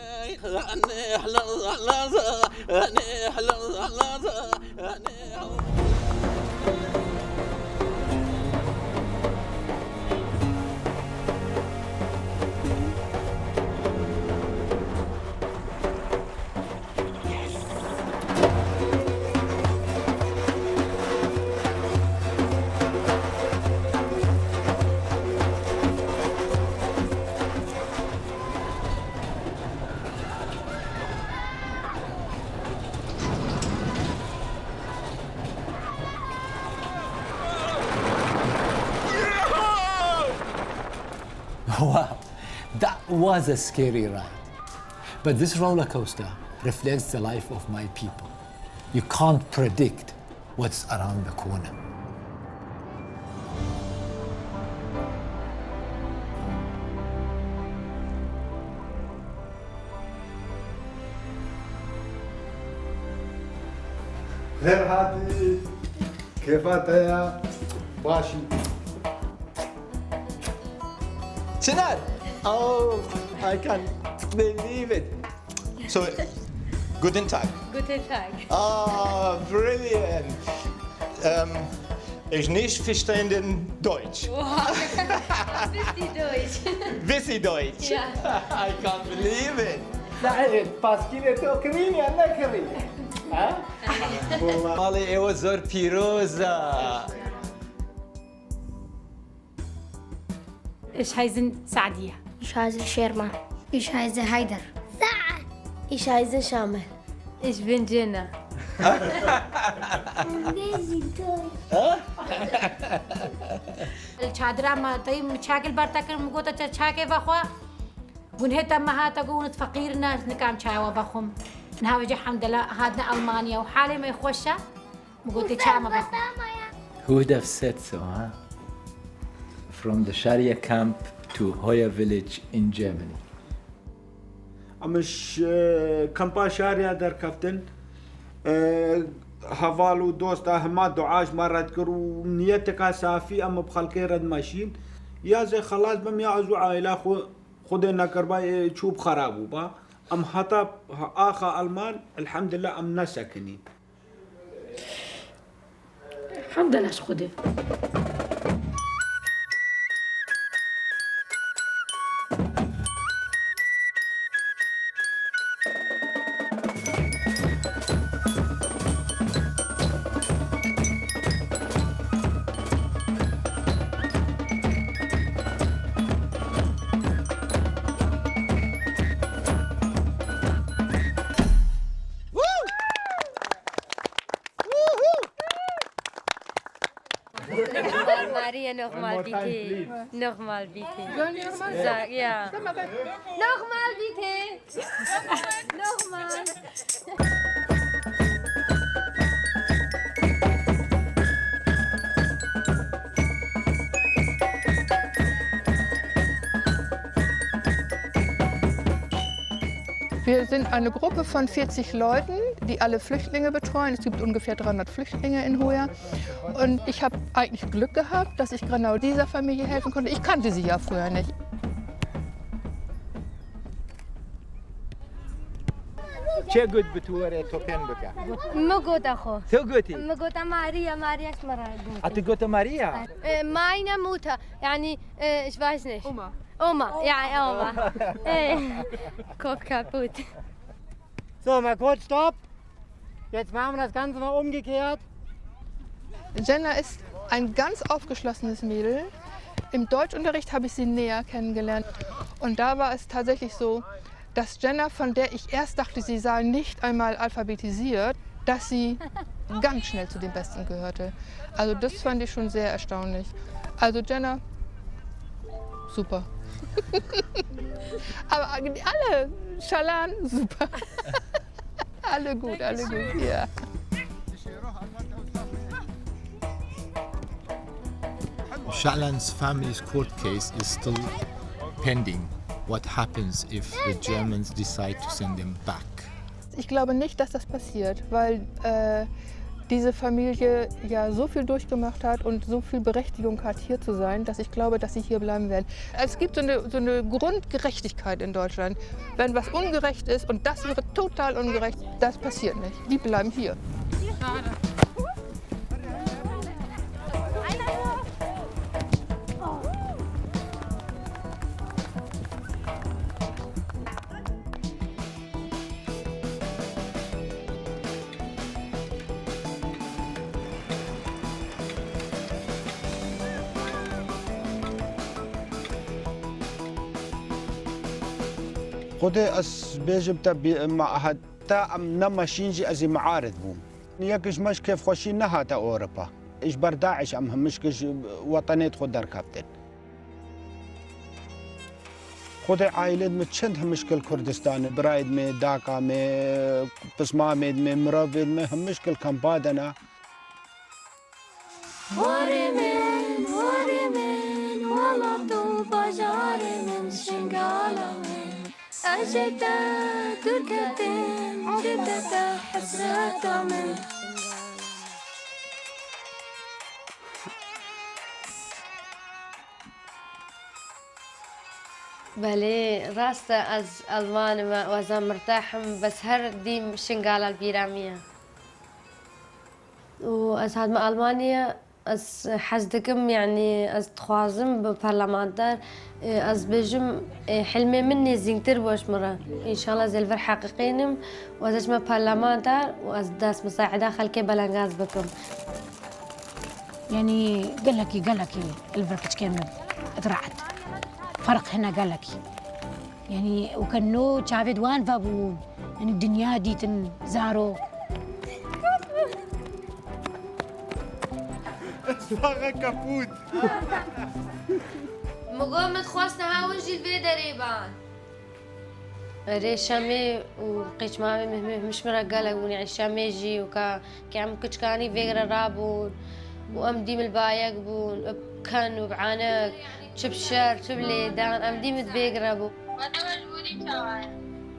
Wow, that was a scary ride. But this roller coaster reflects the life of my people. You can't predict what's around the corner. غير هذه كيفاتها باشي. Chinar! Oh, I can't believe it. So, guten Tag. Guten Tag. Ah, brilliant. Ich nicht verstanden Deutsch. Wow. Wisst ihr Deutsch? Wisst ihr Deutsch? Ja. I can't believe it. سعيد باسكينة توكرين يا نكري. ها؟ والله ايوه زور بيروزا. Ich heiße Sadia. Ich heiße Sherman. Ich heiße Haider. سعد. Ich heiße Shamel. Ich bin Jenna. الشادرة ما طيب مشاكل برتكر مقوطة تشاكي بخوا ونهتا ما هاتا قونت فقيرنا نكام شاوا بخم نهاوجي الحمد لله هادنا ألمانيا وحالي ما يخوشا مقوطة شاما بخم. Who would have said so, huh? From the Sharia camp to Hoya village in Germany. مش كمبا شاريا در كفتن هفالو دوستا هما دعاش مرات كرو نيتك صافي اما بخلقي رد ماشين يا زي خلاص بم يعزو عائلة خدنا كربا تشوب خرابو با ام حتى اخا المان الحمد لله ام نسكنين الحمد لله شخده. Maria, nochmal bitte. Nochmal bitte. Sag, ja. Nochmal bitte. Nochmal. Wir sind eine Gruppe von 40 Leuten, die alle Flüchtlinge betreuen. Es gibt ungefähr 300 Flüchtlinge in Hoya. Und ich habe eigentlich Glück gehabt, dass ich genau dieser Familie helfen konnte. Ich kannte sie ja früher nicht. چه گوت بتوره تو پن بکه؟ مگوت أخو. تو گوتی؟ مگوت Maria شمرة. أنت گوت ماريا؟ Meine Mutter, يعني ich weiß nicht. Oma, ja, Oma. Kopf kaputt. So, mal kurz Stopp. Jetzt machen wir das Ganze mal umgekehrt. Jenna ist ein ganz aufgeschlossenes Mädel. Im Deutschunterricht habe ich sie näher kennengelernt. Und da war es tatsächlich so, dass Jenna, von der ich erst dachte, sie sei nicht einmal alphabetisiert, dass sie ganz schnell zu den Besten gehörte. Also das fand ich schon sehr erstaunlich. Also Jenna, super. Aber alle, Schalan, super. Alle gut, ja. Sha'lan's family's court case is still pending. What happens if the Germans decide to send them back? Ich glaube nicht, dass das passiert, weil diese Familie ja so viel durchgemacht hat und so viel Berechtigung hat, hier zu sein, dass ich glaube, dass sie hier bleiben werden. Es gibt so eine Grundgerechtigkeit in Deutschland. Wenn was ungerecht ist, und das wäre total ungerecht, das passiert nicht. Die bleiben hier. Schade. خودی از بیشتر تا معهد تا نماشینجی از معارض بوم. یکیش مش کیف خوشی نه تا اروپا. ایش بر داعش هم مشکش وطنیت خود در کابتن. خود عائلت من چند هم مشکل کردستان براید من داکا من پسمامد من مراود من هم مشکل کمپادنا. وارمن والله بجار من شنقالا أجدا دركتين جدة حسرة من بله راست از ألمان وزن مرتاحم بس هر ديم شنقالة البيرامية وأز هاد ما ألمانيا از حزدكم يعني از تخوازم ببرلمانتر از بجم حلمي مني زينتر واش مرة ان شاء الله زي الفر حقيقينم وازش ما برلمانتر واز داس مساعدة خلكي بلانغاز بكم يعني قال لك الفر كامل اترعت فرق هنا قال لك يعني وكنو شافد وان فابون يعني الدنيا دي تنزارو اسمها كابوت مقومة خواسنا هاوجي الفيدا ريبان ري شامي وقيش مامي مش مرة قالوا يعني شامي جي وكا كعم كشكاني فيغرا رابون وأمدي البايق بون بكن وبعانق شبشر شبليدان أمدي متفيغرا بو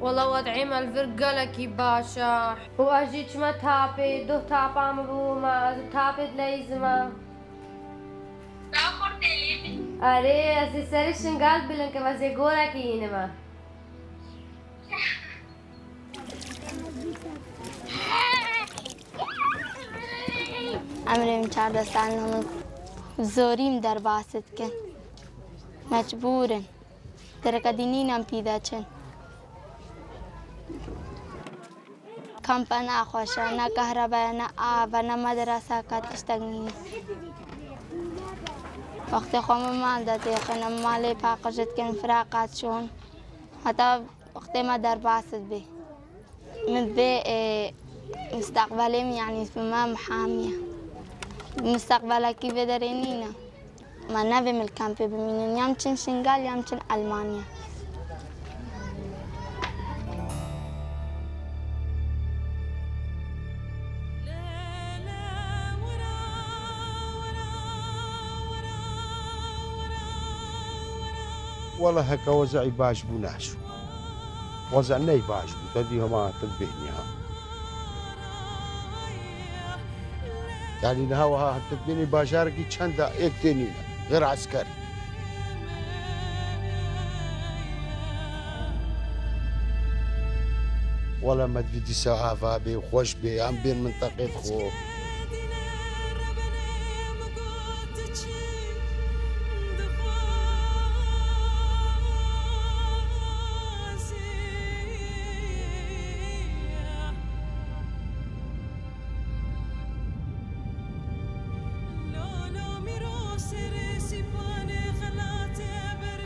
والله وضعي الفرق قالكي باشا واجيت ما تابي دو تابا مبوما تابي ليزما أري أسي سريشن قال بلنك بس يقولك ينما عمري من كردستان هم زوریم در باست کن مجبورن درک دینینم پیدا چن کمپ نه خوشه نه کهربا نه آب نه مدرسه کات اشتغنی وقت خواهم مال داده خنم مالی پاکشت کن فراقات شون حتی وقت ما در باست بی من بی مستقبلیم يعني في ما محامية مستقبلك كيف درينينا ما نبي من الكامب بمين يمكن شنغال يمكن ألمانيا والله هكا وزعي باش بوناشو وزعني باش بتديها ما تنبهنيها يعني نهاوها تديني باشاركي تشندا ايك تنينا غير عسكري ولا ما تفيدي سعافة بي وخوش بي عم بين منطقة خوف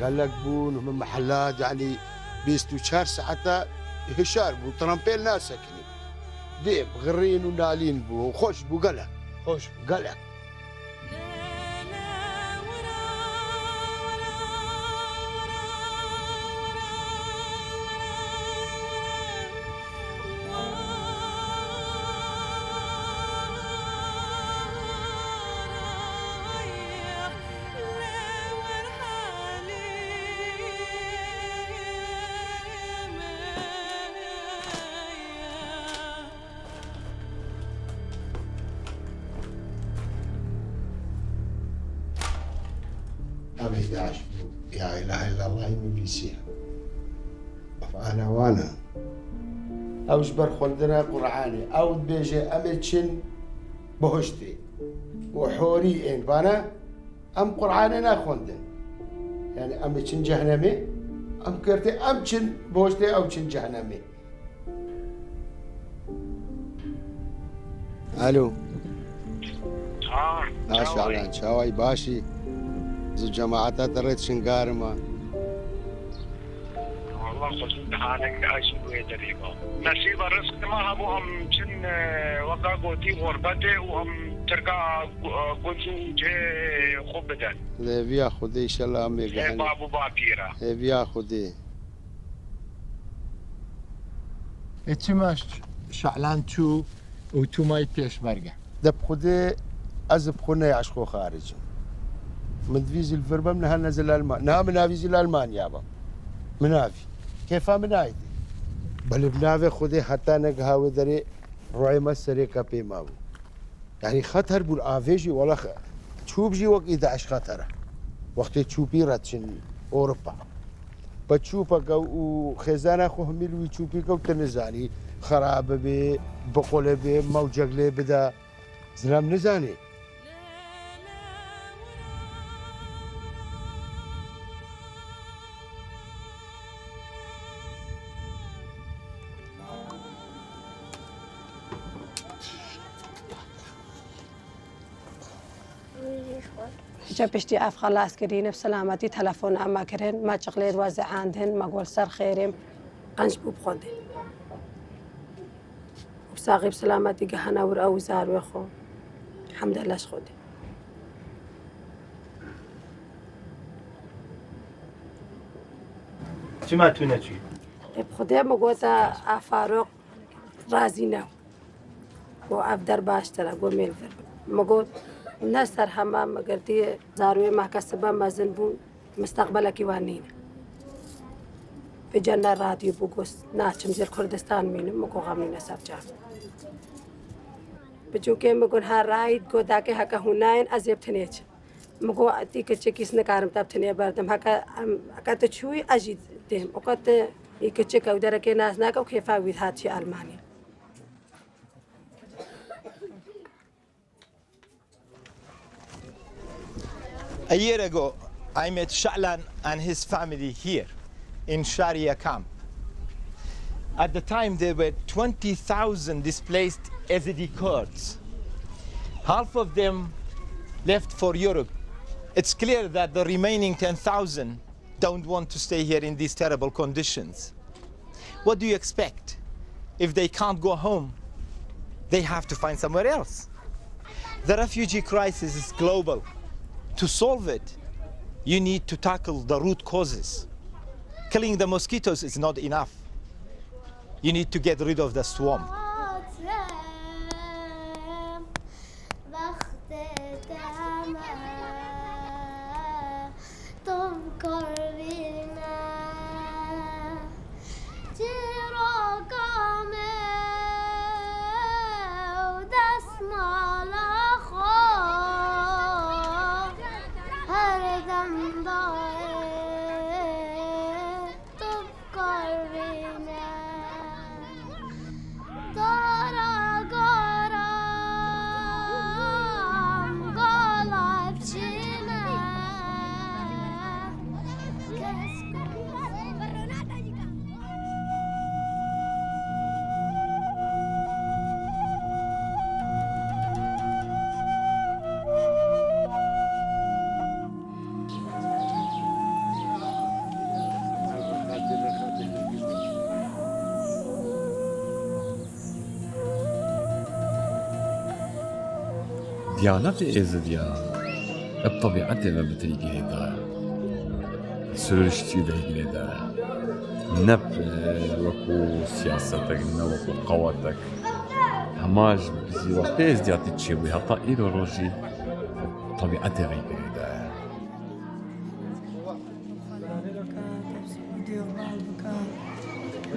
قال لك بون من محلات يعني بيستو شهر ساعتها هشار بو ترامبيل ناس ساكنين ديب غرين ونالين بو خوش بو قلق خوش قلق أبي داعش يا إله إلا الله يمليسيها أنا وانا أوش برخلدنا قرآني أو بيجي أمتشن بهشتي وحوري إن بانا أم قرآني ناخوندن يعني أمتشن جهنمي أم كرتي أمتشن بهشتي أو تشن جهنمي. ألو ماشي على شاوي باشي زو جماعتها دريت شنقارما والله قلت حالك عايش ويدريبا نسيب الرزق ما ابوهم شن وقع قوتي غربته وهم ترقى قنزو جي خبدا ليبيا خدي ان شاء الله امي قاعد بابو بابيرا ليبيا خدي اتماش شعلان تو وتو ماي بيشمركة دب خدي أزب خنا يعشقو خارج من فيزي الفربة منها نزل ألمان نها منها فيزي الألمان يابا منافي كيفها منايدي بل بنافي خدي حتى نقهاوي دري روعي مسري كابي ماو يعني خطر بول آفيجي ولا تشوب جي وقت إذا عش خطره وقت تشوبي راتشن أوروبا بتشوبك وخزانة خو هميلوي تشوبيك وتنزاني خراب بي بقول بي موجق بدا زلام نزاني جا پشتی اف خلاص کردین بسلامتی تلفن اما کردن ما چقلید وزع عندهن ما قول سر خیریم قنج بوب خودن بساقي بسلامتي قهنا ورقو زار ويخو الحمد لله شخودي چما تو نچی؟ بخودي ما قلت افاروق رازي ناو و افدر باشتر اقول ميلفر ما قلت نسر همام ما قلتي زاروي ما كسبا ما زنبون مستقبلك وانينا في جنة راديو بوغوس ناتشم زي الكردستان مين مكو غامنين ساب جام بچوکه مگون هر راید گو داکه هکا هوناین ازیب تنیچ مگو تی کچه کس نکارم تاب تنیه بردم هکا تچوی اجید دیم وقت ای کچه کو درکه ناس ناکو کیفا وید هاتشی آلمانی. A year ago, I met Sha'lan and his family here in Sharia camp. At the time, there were 20,000 displaced Yazidi Kurds. Half of them left for Europe. It's clear that the remaining 10,000 don't want to stay here in these terrible conditions. What do you expect? If they can't go home, they have to find somewhere else. The refugee crisis is global. To solve it, you need to tackle the root causes. Killing the mosquitoes is not enough. You need to get rid of the swarm. ديانات إزديان الطبيعة ما بتريجي هيدا سرشتي ده هيدا نب وكو سياستك وكو قواتك هماج بزي وقتيز دياتي تشيوي هطا إيدولوجي طبيعة غير هيدا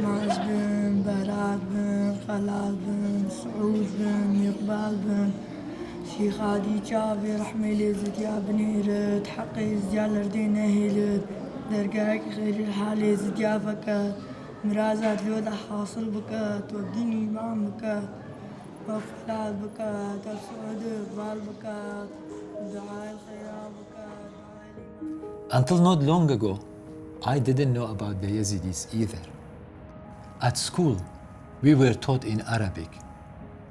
ماز بن براد بن خلال بن سعود بن يقبال بن شي غادي جابي رحمي لزد يا بنيرت حقي زيال ردينا هيلت درقاك غير الحالي زد يا فكات مرازات لودا حاصل بكات وديني ما مكات وفلات بكات السعود بال بكات دعاء الخير بكات. Until not long ago, I didn't know about the Yazidis either. At school, we were taught in Arabic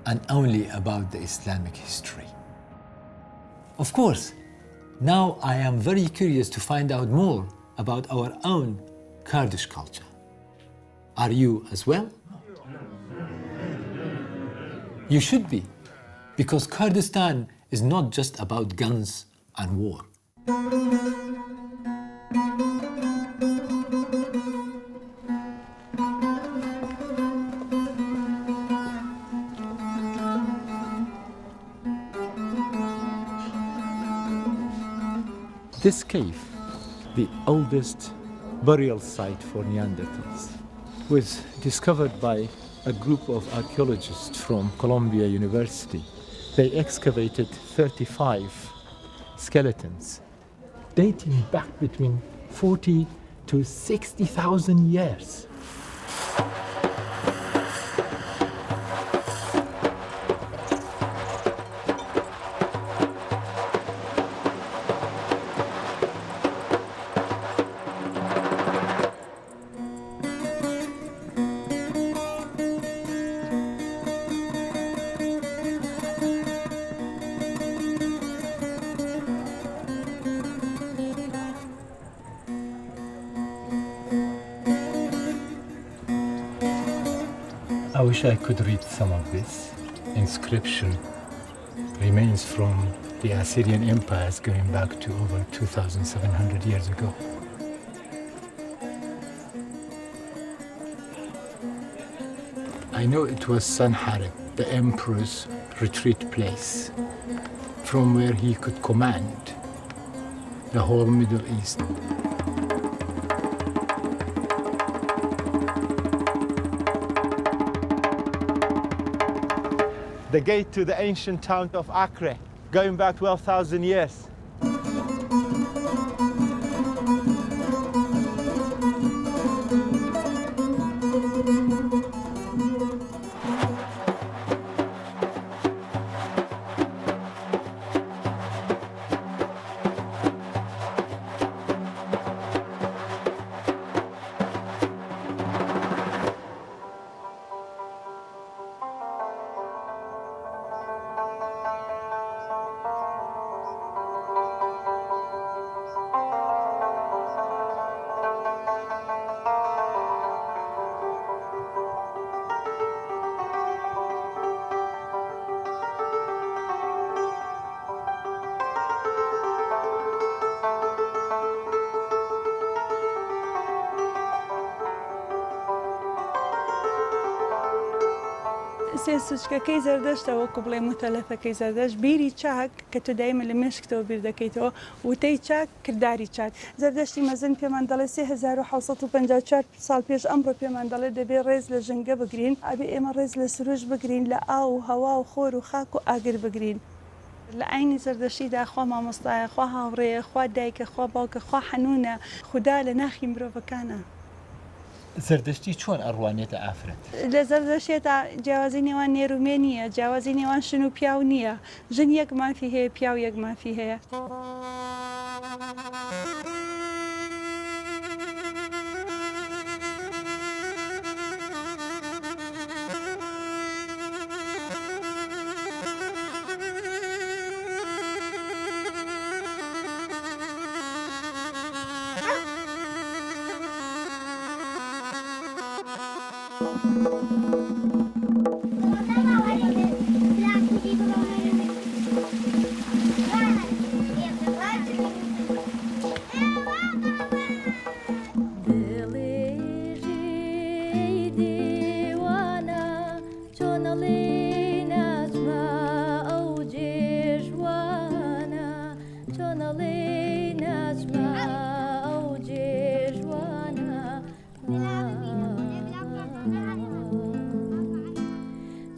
and only about the Islamic history. Of course, now I am very curious to find out more about our own Kurdish culture. Are you as well? You should be, because Kurdistan is not just about guns and war. This cave, the oldest burial site for Neanderthals, was discovered by a group of archaeologists from Columbia University. They excavated 35 skeletons dating back between 40 to 60,000 years. I wish I could read some of this. Inscription remains from the Assyrian empires going back to over 2,700 years ago. I know it was Sanharib, the emperor's retreat place, from where he could command the whole Middle East. The gate to the ancient town of Acre, going back 12,000 years. سوچکەکەی زەردەشتە وەکو بڵێ متەلەفەکەی زەردەشت بیری چاک کە تۆ دایمە لە مێشکتەوە بیر دەکەیتەوە وتەی چاک کردداری چاک زەردەشتی مەزن پێمان دەڵێ 3754 ساڵ پێش ئەمڕۆ پێمان دەڵێ دەبێ ڕێز لە ژنگە بگرین ئەبێ ئێمە ڕێز لە سروش بگرین لە ئاو و هەوا و خۆر و خاک و ئاگر بگرین لە عینی زەردەشتیدا خوا مامۆستایە خوا هاوڕێیە خوا دایکە خوا باوکە خوا حەنونە خودا لە ناخی مرۆڤەکانە زەردەشتی چۆن ئەڕوانێتە ئافرەت؟ لە زەردەشتێتە جیاوازی نێوان نێرومێ نییە جیاوازی نێوان شن و پیاو نییە ژن یەک مافی هەیە پیاو یەک مافی هەیە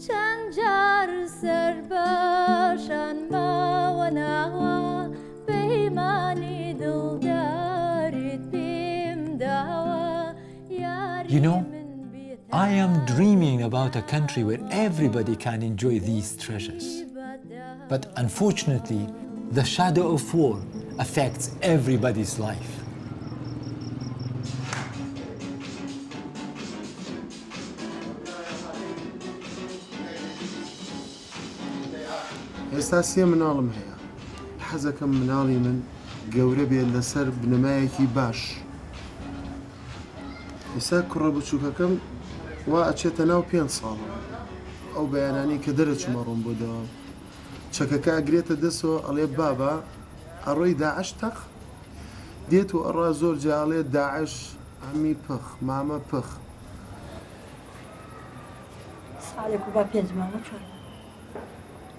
Sanjar serba shan ma You know, I am dreaming about a country where everybody can enjoy these treasures. But unfortunately, the shadow of war affects everybody's life. ئێستا سێ مناڵم هەیە. حەزەکەم مناڵی من گەورە بێت لەسەر بنەمایەکی باش. ئێستا کوڕە بچووکەکەم وا ئەچێتە ناو 5 ساڵەوە. ئەو بەیانانی کە دەرەچمە ڕۆم بۆ دەوام. چەکەکە ئەگرێتە دەستەوە ئەڵێ بابا ئەڕۆی داعش تەق؟ دێت و ئەڕا زۆر جا ئەڵێ داعش ئەمی پخ مامە پخ. ساڵێک و بە 5 مانگە چۆن؟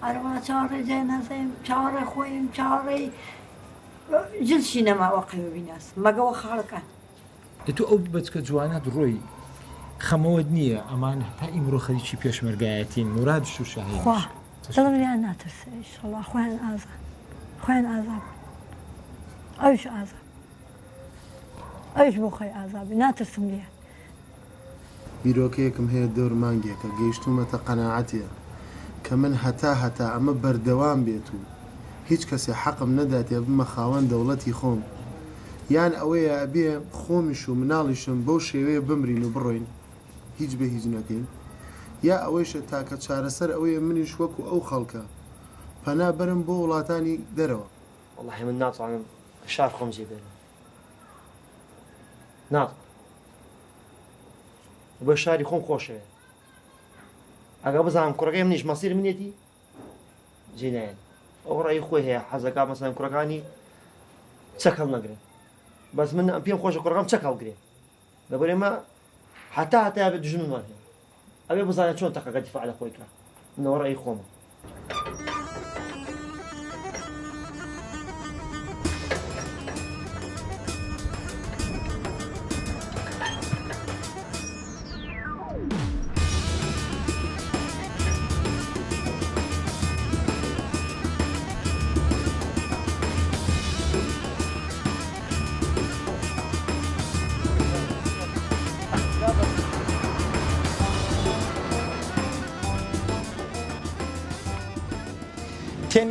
ئەرەوە چاوەڕێ جای نازانم چاوەڕێ خۆیم چاوەڕێی جلشی نەماوە قەیوە بیناس مەگەوە خاڵەکان. تو ئەو بچکە جوانات ڕۆی خەمەوە نییە ئەمان هەتا ئیمڕۆ خەریکی پێشمەرگایەتین مرادش و شاهین. خوا دڵمیان ناترسێ ئینشەڵڵا خۆیان ئازاد خۆیان ئازاد ئەویش ئازاد ئەویش بۆ خۆی ئازابی ناترسم لێ. بیرۆکەیەکم هەیە دەور مانگێکە گەیشتومەتە قەناعەتیە کە من هەتا ئەمە بەردەوام بێت و هیچ کەسێ حەقم نەداتێ بمە خاوەن دەوڵەتی خۆم یان ئەوەیە ئەبێ خۆمیش و مناڵیشم بەو شێوەیە بمرین و بڕۆین هیچ بە هیچ نەکەین یا ئەوەیشە تاکە چارەسەر ئەوەیە منیش وەکو ئەو خەڵکە پەنا بەرم بۆ وڵاتانی دەرەوە. وەڵاهی من ناتوانم شار خۆم جێبێنم ناتوانم بۆ شاری خۆم خۆشەوێ ئەگە بزانم کوڕەکەی منیش مەسیر منێتی جێ نایەن ئەو ڕێی خۆی هەیە حەزەکە مەسەڵەن کوڕەکانی چەک هەڵ نەگرێت بەس من پێم خۆشە کوڕەکەم چەک هەڵگرێت لەبەر ئێمە هەتا بێت دژمنمان هەیە ئەبێ بزانێت چۆن تەقەکە دیفاع لە خۆی کرا منەوە ڕێی خۆمە.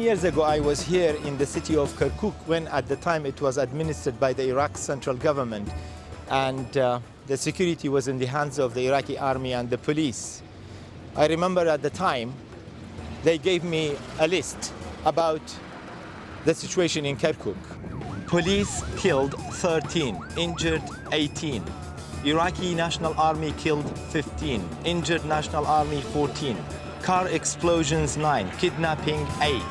Years ago, I was here in the city of Kirkuk when at the time it was administered by the Iraq central government and the security was in the hands of the Iraqi army and the police. I remember at the time they gave me a list about the situation in Kirkuk. Police killed 13, injured 18. Iraqi National Army killed 15, injured National Army 14. Car explosions 9, kidnapping 8,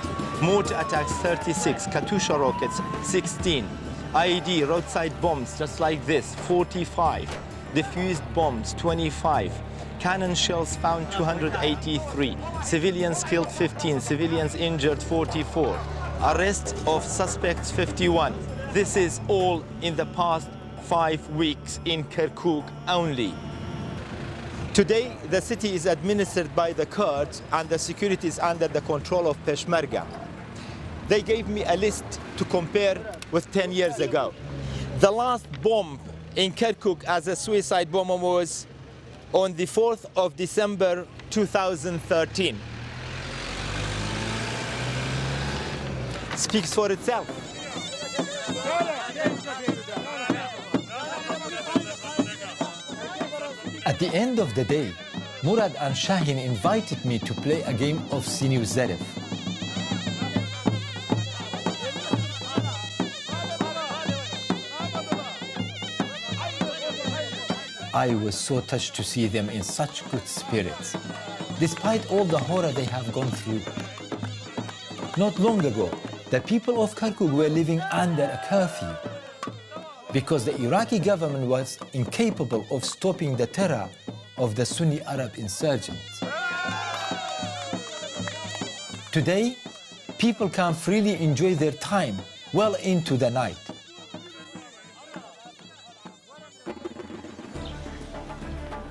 mortar attacks 36, Katyusha rockets 16, IED roadside bombs just like this 45, diffused bombs 25, cannon shells found 283, civilians killed 15, civilians injured 44, arrest of suspects 51. This is all in the past 5 weeks in Kirkuk only. Today, the city is administered by the Kurds and the security is under the control of Peshmerga. They gave me a list to compare with 10 years ago. The last bomb in Kirkuk as a suicide bomber was on the 4th of December 2013. Speaks for itself. At the end of the day, Murad and Shahin invited me to play a game of Sinu Zarif. I was so touched to see them in such good spirits, despite all the horror they have gone through. Not long ago, the people of Kirkuk were living under a curfew because the Iraqi government was incapable of stopping the terror of the Sunni Arab insurgents. Today, people can freely enjoy their time well into the night.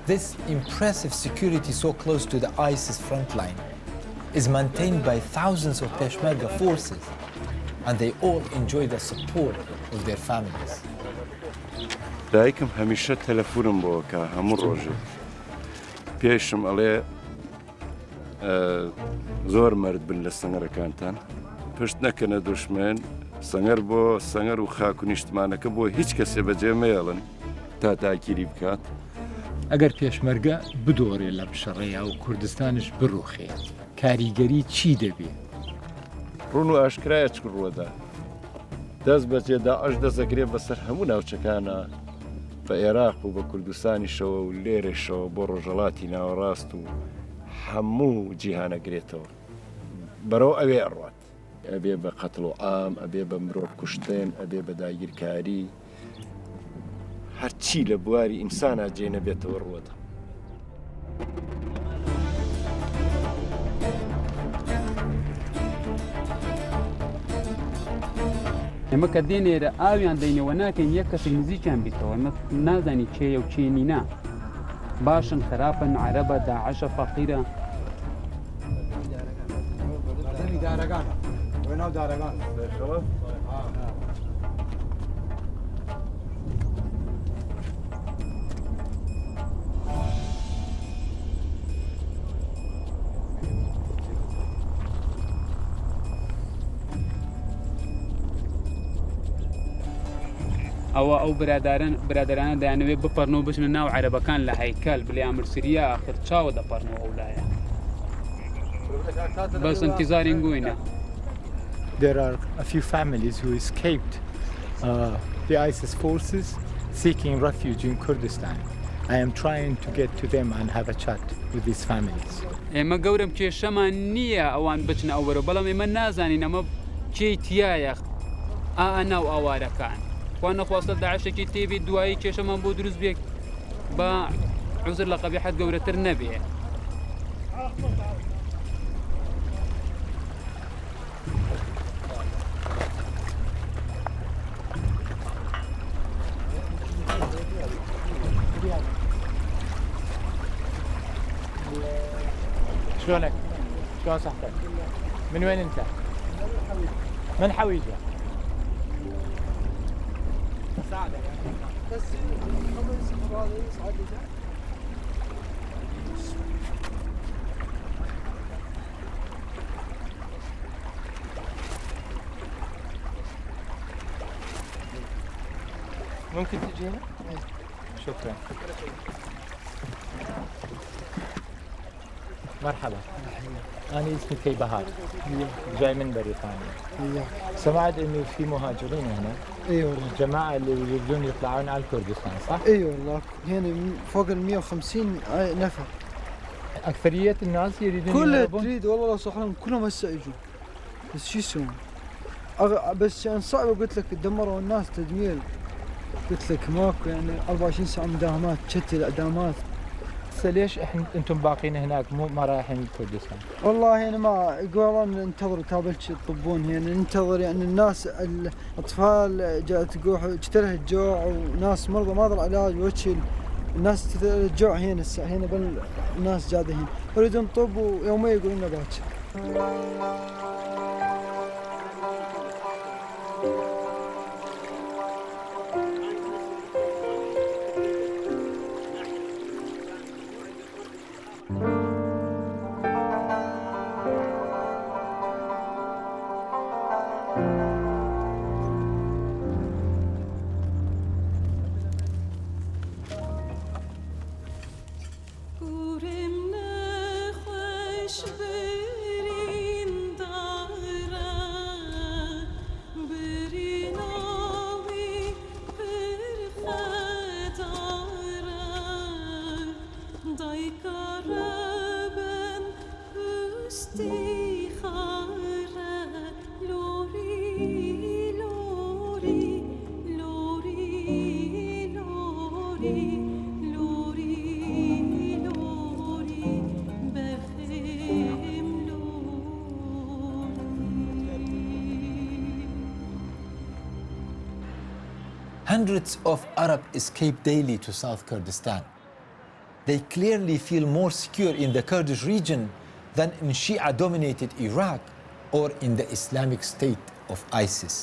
This impressive security so close to the ISIS front line is maintained by thousands of Peshmerga forces, and they all enjoy the support of their families. دایکم هەمیشە تەلەفۆنم بۆکە هەموو ڕۆژێ پێشم ئەڵێ زۆر مرد بن لە سەنگەرەکانتان پشت نەکەنە دوشمن سەنگەر بۆ سەنگەر و خاک و نیشتمانەکە بۆ هیچ کەسێ بەجێ مێڵن تا تاکیری بکات ئەگەر پێشمەرگە بدۆڕێ لە بشەڕەیە و کوردستانش بڕوخێ کاریگەری چی دەبێت؟ ڕوون و ئاشکرایە چ ڕووەدا دەست بەجێ داعش دەزەگرێ بەسەر هەموو ناوچەکانە بە عێراق و بە کوردستانیشەوە و لێرەشەوە بۆ ڕۆژەڵاتی ناوەڕاست و هەموو جیهانەگرێتەوە بەرەو ئەوێ ئەڕوات ئەبێ بە قەتڵ و عام ئەبێ بە مرۆڤ کوشتن ئەبێ بە داگیرکاری هەرچی لە بواری ئینسانە جێ نەبێتەوە ڕووەدا ئێمە کە دێنێرە ئاویان دەینەوە ناکەین یەک کەسێک نزیکیان بیتەوە نازانی چێیە و چێنینا باشن خراپن عەرەبە داعشە فەقیرە دارەگانە ناو دارەگان ئەو برادرانە دەیانەوێت بپەڕنەوە بچنە ناو عەرەبەکان لە هەیکەل بڵێ ئەمرسریە ئاخر چاوە دەپەڕنەوە ئەولایە بەس ئەنتیزارین گوینە. There are a few families who escaped the ISIS forces seeking refuge in Kurdistan. I am trying to get to them and have a chat with these families. ئێمە گەورم کێشەمان نییە ئەوان بچنە ئەوەرە بەڵام ئێمە نازانین ئەمە چی تایە ناو ئاوارەکان خوا نەخواستە داعشێکی تێبێت دوایی کێشەمان بۆ دروست بێت بە عوزر لە قەبیحەت گەورەتر نەبێ. شلونك؟ شلون صحتك؟ من وين انت؟ من حويجة؟ ساعدك بس ممكن تجي هنا؟ شكرا. مرحبا. أنا اسمي بهار. جاي من بريطانيا. سمعت إنه في مهاجرين هنا. اي والله. الجماعة اللي يريدون يطلعون على الكردستان صح؟ اي والله هنا فوق ال 150 نفر. أكثرية الناس يريدون كلها تريد والله لو صح لهم كلهم هسه يجون. بس شو يسوون؟ بس يعني صعبة قلت لك دمروا الناس تدمير. قلت لك ماكو يعني 24 ساعة مداهمات شتى الإعدامات. ليش انتم باقين هناك ما رايحين الكردستان؟ والله انا ما يقولون ننتظر تابلش يطبون هنا ننتظر يعني الناس الاطفال جات تجتلها الجوع وناس مرضى ما ضل علاج وجه الناس الجوع هنا هنا الناس جاده هنا يريدون طب ويوميا يقولون لنا باكر. Hundreds of Arab escape daily to South Kurdistan. They clearly feel more secure in the Kurdish region than in Shia-dominated Iraq or in the Islamic State of ISIS.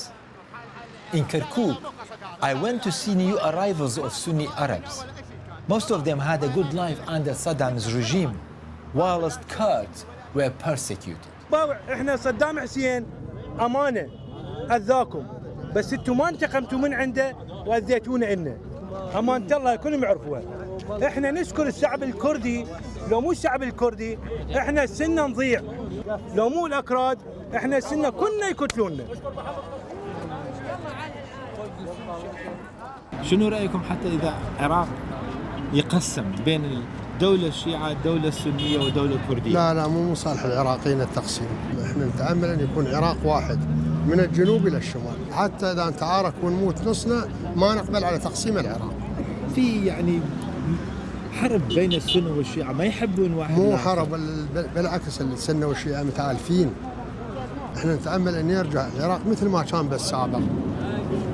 In Kirkuk, I went to see new arrivals of Sunni Arabs. Most of them had a good life under Saddam's regime, whilst Kurds were persecuted. باوع احنا صدام حسين امانه اذاكم بس انتم ما انتقمتوا من عنده واذيتونا عنا امانه الله كلهم يعرفوها. احنا نشكر الشعب الكردي، لو مو الشعب الكردي احنا سنة نضيع، لو مو الاكراد احنا سنة كنا يقتلونا. شنو رايكم حتى اذا العراق يقسم بين الدولة الشيعة، الدولة السنية والدولة الكردية؟ لا مو مصالح العراقيين التقسيم، احنا نتأمل ان يكون عراق واحد من الجنوب الى الشمال، حتى اذا نتعارك ونموت نصنا ما نقبل على تقسيم العراق. في يعني حرب بين السنة والشيعة، ما يحبون واحد. مو حرب، بالعكس السنة والشيعة متآلفين. احنا نتأمل ان يرجع العراق مثل ما كان بالسابق،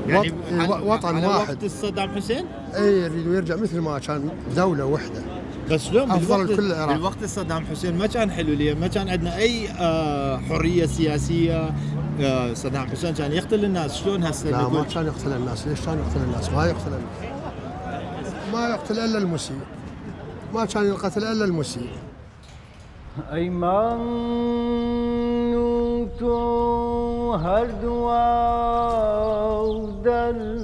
يعني وطن على واحد. وقت صدام حسين؟ اي يريدوا يرجع مثل ما كان دولة وحدة. بس شلون افضل كل العراق؟ بالوقت صدام حسين ما كان حلو ليه، ما كان عندنا اي حرية سياسية. صدام حسين كان يقتل الناس، شلون هسه؟ لا ما كان يقتل الناس، ليش كان يقتل الناس؟ ما يقتل الناس، ما يقتل الا المسيء، ما كان يقتل الا المسيء. ایمان تو هر دعا دردین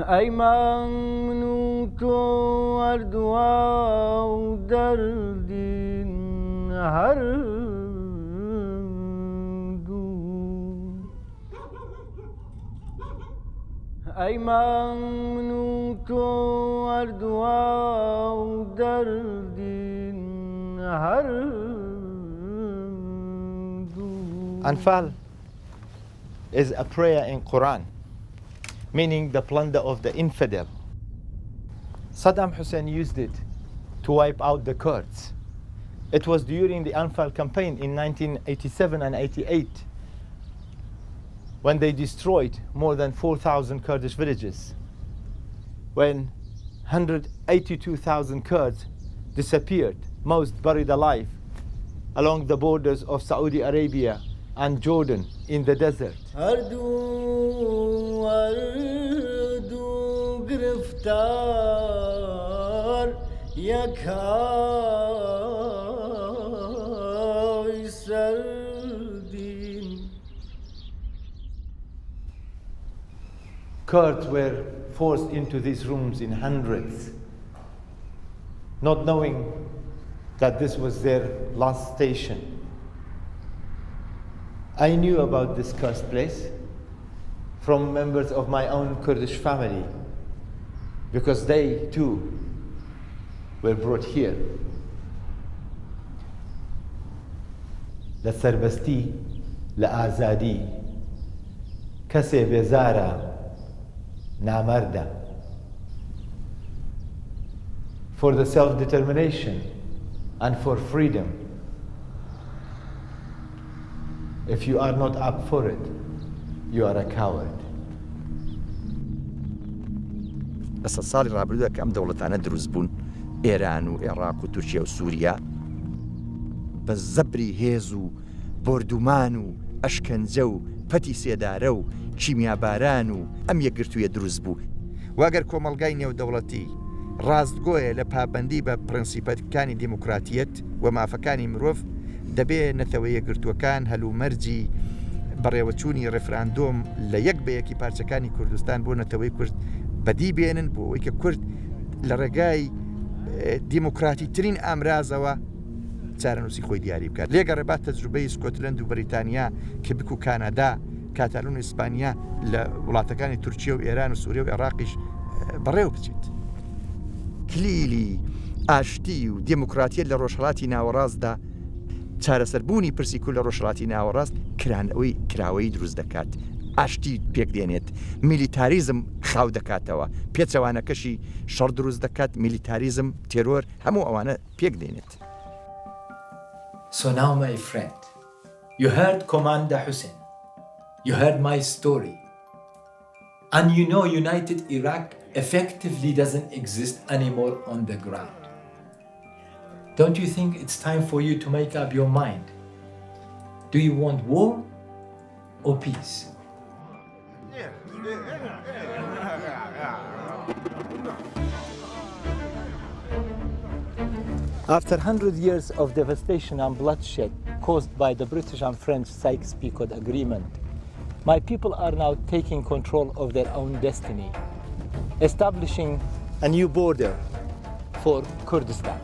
ایمان تو هر دعا دردین هر ایمان تو اردوا دردین هر Anfal is a prayer in Quran, meaning the plunder of the infidel. Saddam Hussein used it to wipe out the Kurds. It was during the Anfal campaign in 1987 and 88 when they destroyed more than 4,000 Kurdish villages, when 182,000 Kurds disappeared, most buried alive, along the borders of Saudi Arabia and Jordan in the desert. Kurds were forced into these rooms in hundreds, not knowing that this was their last station. I knew about this cursed place from members of my own Kurdish family, because they too were brought here. لسربستی لآزادی کسی بزاره نامرده. For the self-determination and for freedom. If you are not up for it, you are a coward. بس الصالح رابردوها كم دولتانا دروز بون، إيران وعراق وتركيا وسوريا، بس زبري هيزو بوردومانو أشكنزو فتي سيدارو كيميا بارانو أم يقرتو دروز بو. واگر کۆمەڵگای نێودەوڵەتی ڕاستگۆیە لە پابەندی بە پرەنسیپەکانی دیموکراتیەت و مافەکانی مرۆڤ، دەبێ نەتەوەیە گرتووەکان هەلومەرجی بەڕێوەچوونی ڕێفراندۆم لە یەک بە یەکی پارچەکانی کوردستان بۆ نەتەوەی کورد بەدی بێنن، بۆ ئەوەی کە کورد لە ڕێگای دیموکراتی ترین ئامرازەوە چارەنووسی خۆی دیاری بکات. لێگەڕێبات تەجروبەی سکۆتلەند و بەریتانیا، کێبک و کانادا، کاتالون و ئیسپانیا لە وڵاتەکانی تورکیە و ئێران و سووریا و عێراقیش بەڕێوە بچێت. کلیلی ئاشتی و دیموکراتیە لە ڕۆژهەڵاتی ناوەڕاستدا چارەسەربوونی پرسی کورد لە ڕۆژهەڵاتی ناوەڕاست کرانەوەی کراوەی دروست دەکات، ئاشتی پێک دێنێت، میلیتاریزم خاو دەکاتەوە، پێچەوانەکەشی شەڕ دروست دەکات، میلیتاریزم، تێرۆر، هەموو ئەوانە پێک دێنێت. So now, my friend, you heard Commander Hussein, you heard my story, and you know United Iraq effectively doesn't exist anymore on the ground. Don't you think it's time for you to make up your mind? Do you want war or peace? After 100 years of devastation and bloodshed caused by the British and French Sykes-Picot Agreement, my people are now taking control of their own destiny, establishing a new border for Kurdistan.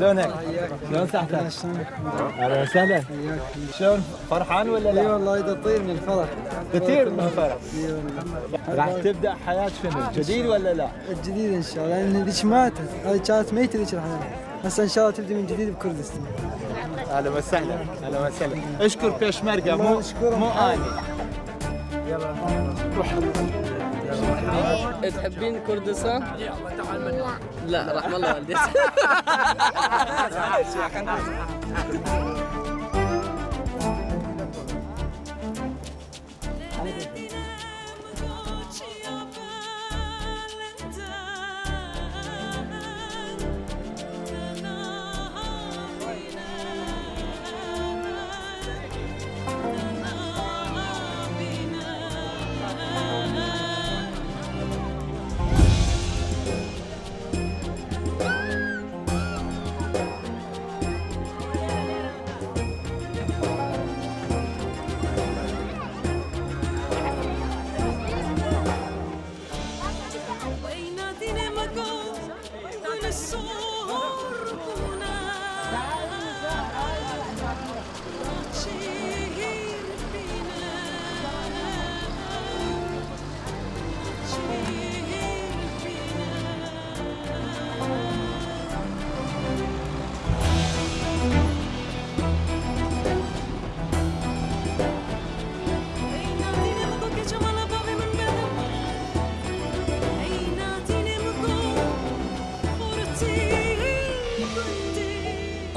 شلونك؟ شلون صحتك؟ اهلا وسهلا. شلون فرحان ولا لا؟ اي والله تطير من الفرح. تطير من الفرح؟ اي والله. راح تبدا حياه شنو؟ جديد ولا لا؟ الجديد ان شاء الله، لان ذيك ماتت، هذه كانت ميته ذيك الحياه، هسه ان شاء الله تبدي من جديد بكردستان. اهلا وسهلا، اهلا وسهلا. اشكر بيشمركة مو اني. يلا روح. تحبين كردستان؟ لا رحم الله والديك.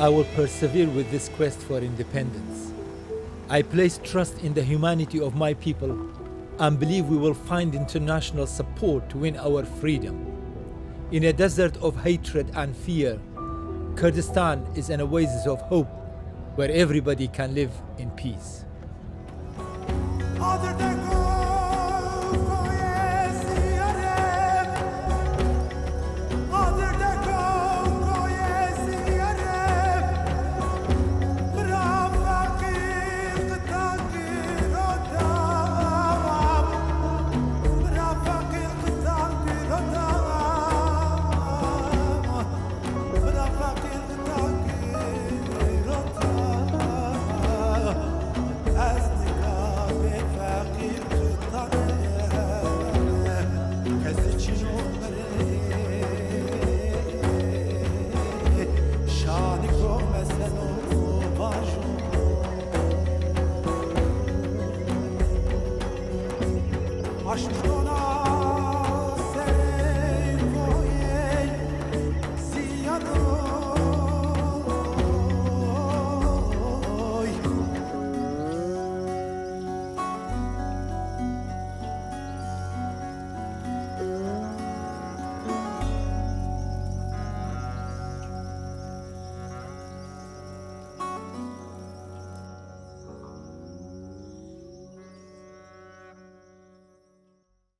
I will persevere with this quest for independence. I place trust in the humanity of my people and believe we will find international support to win our freedom. In a desert of hatred and fear, Kurdistan is an oasis of hope where everybody can live in peace. عشقانا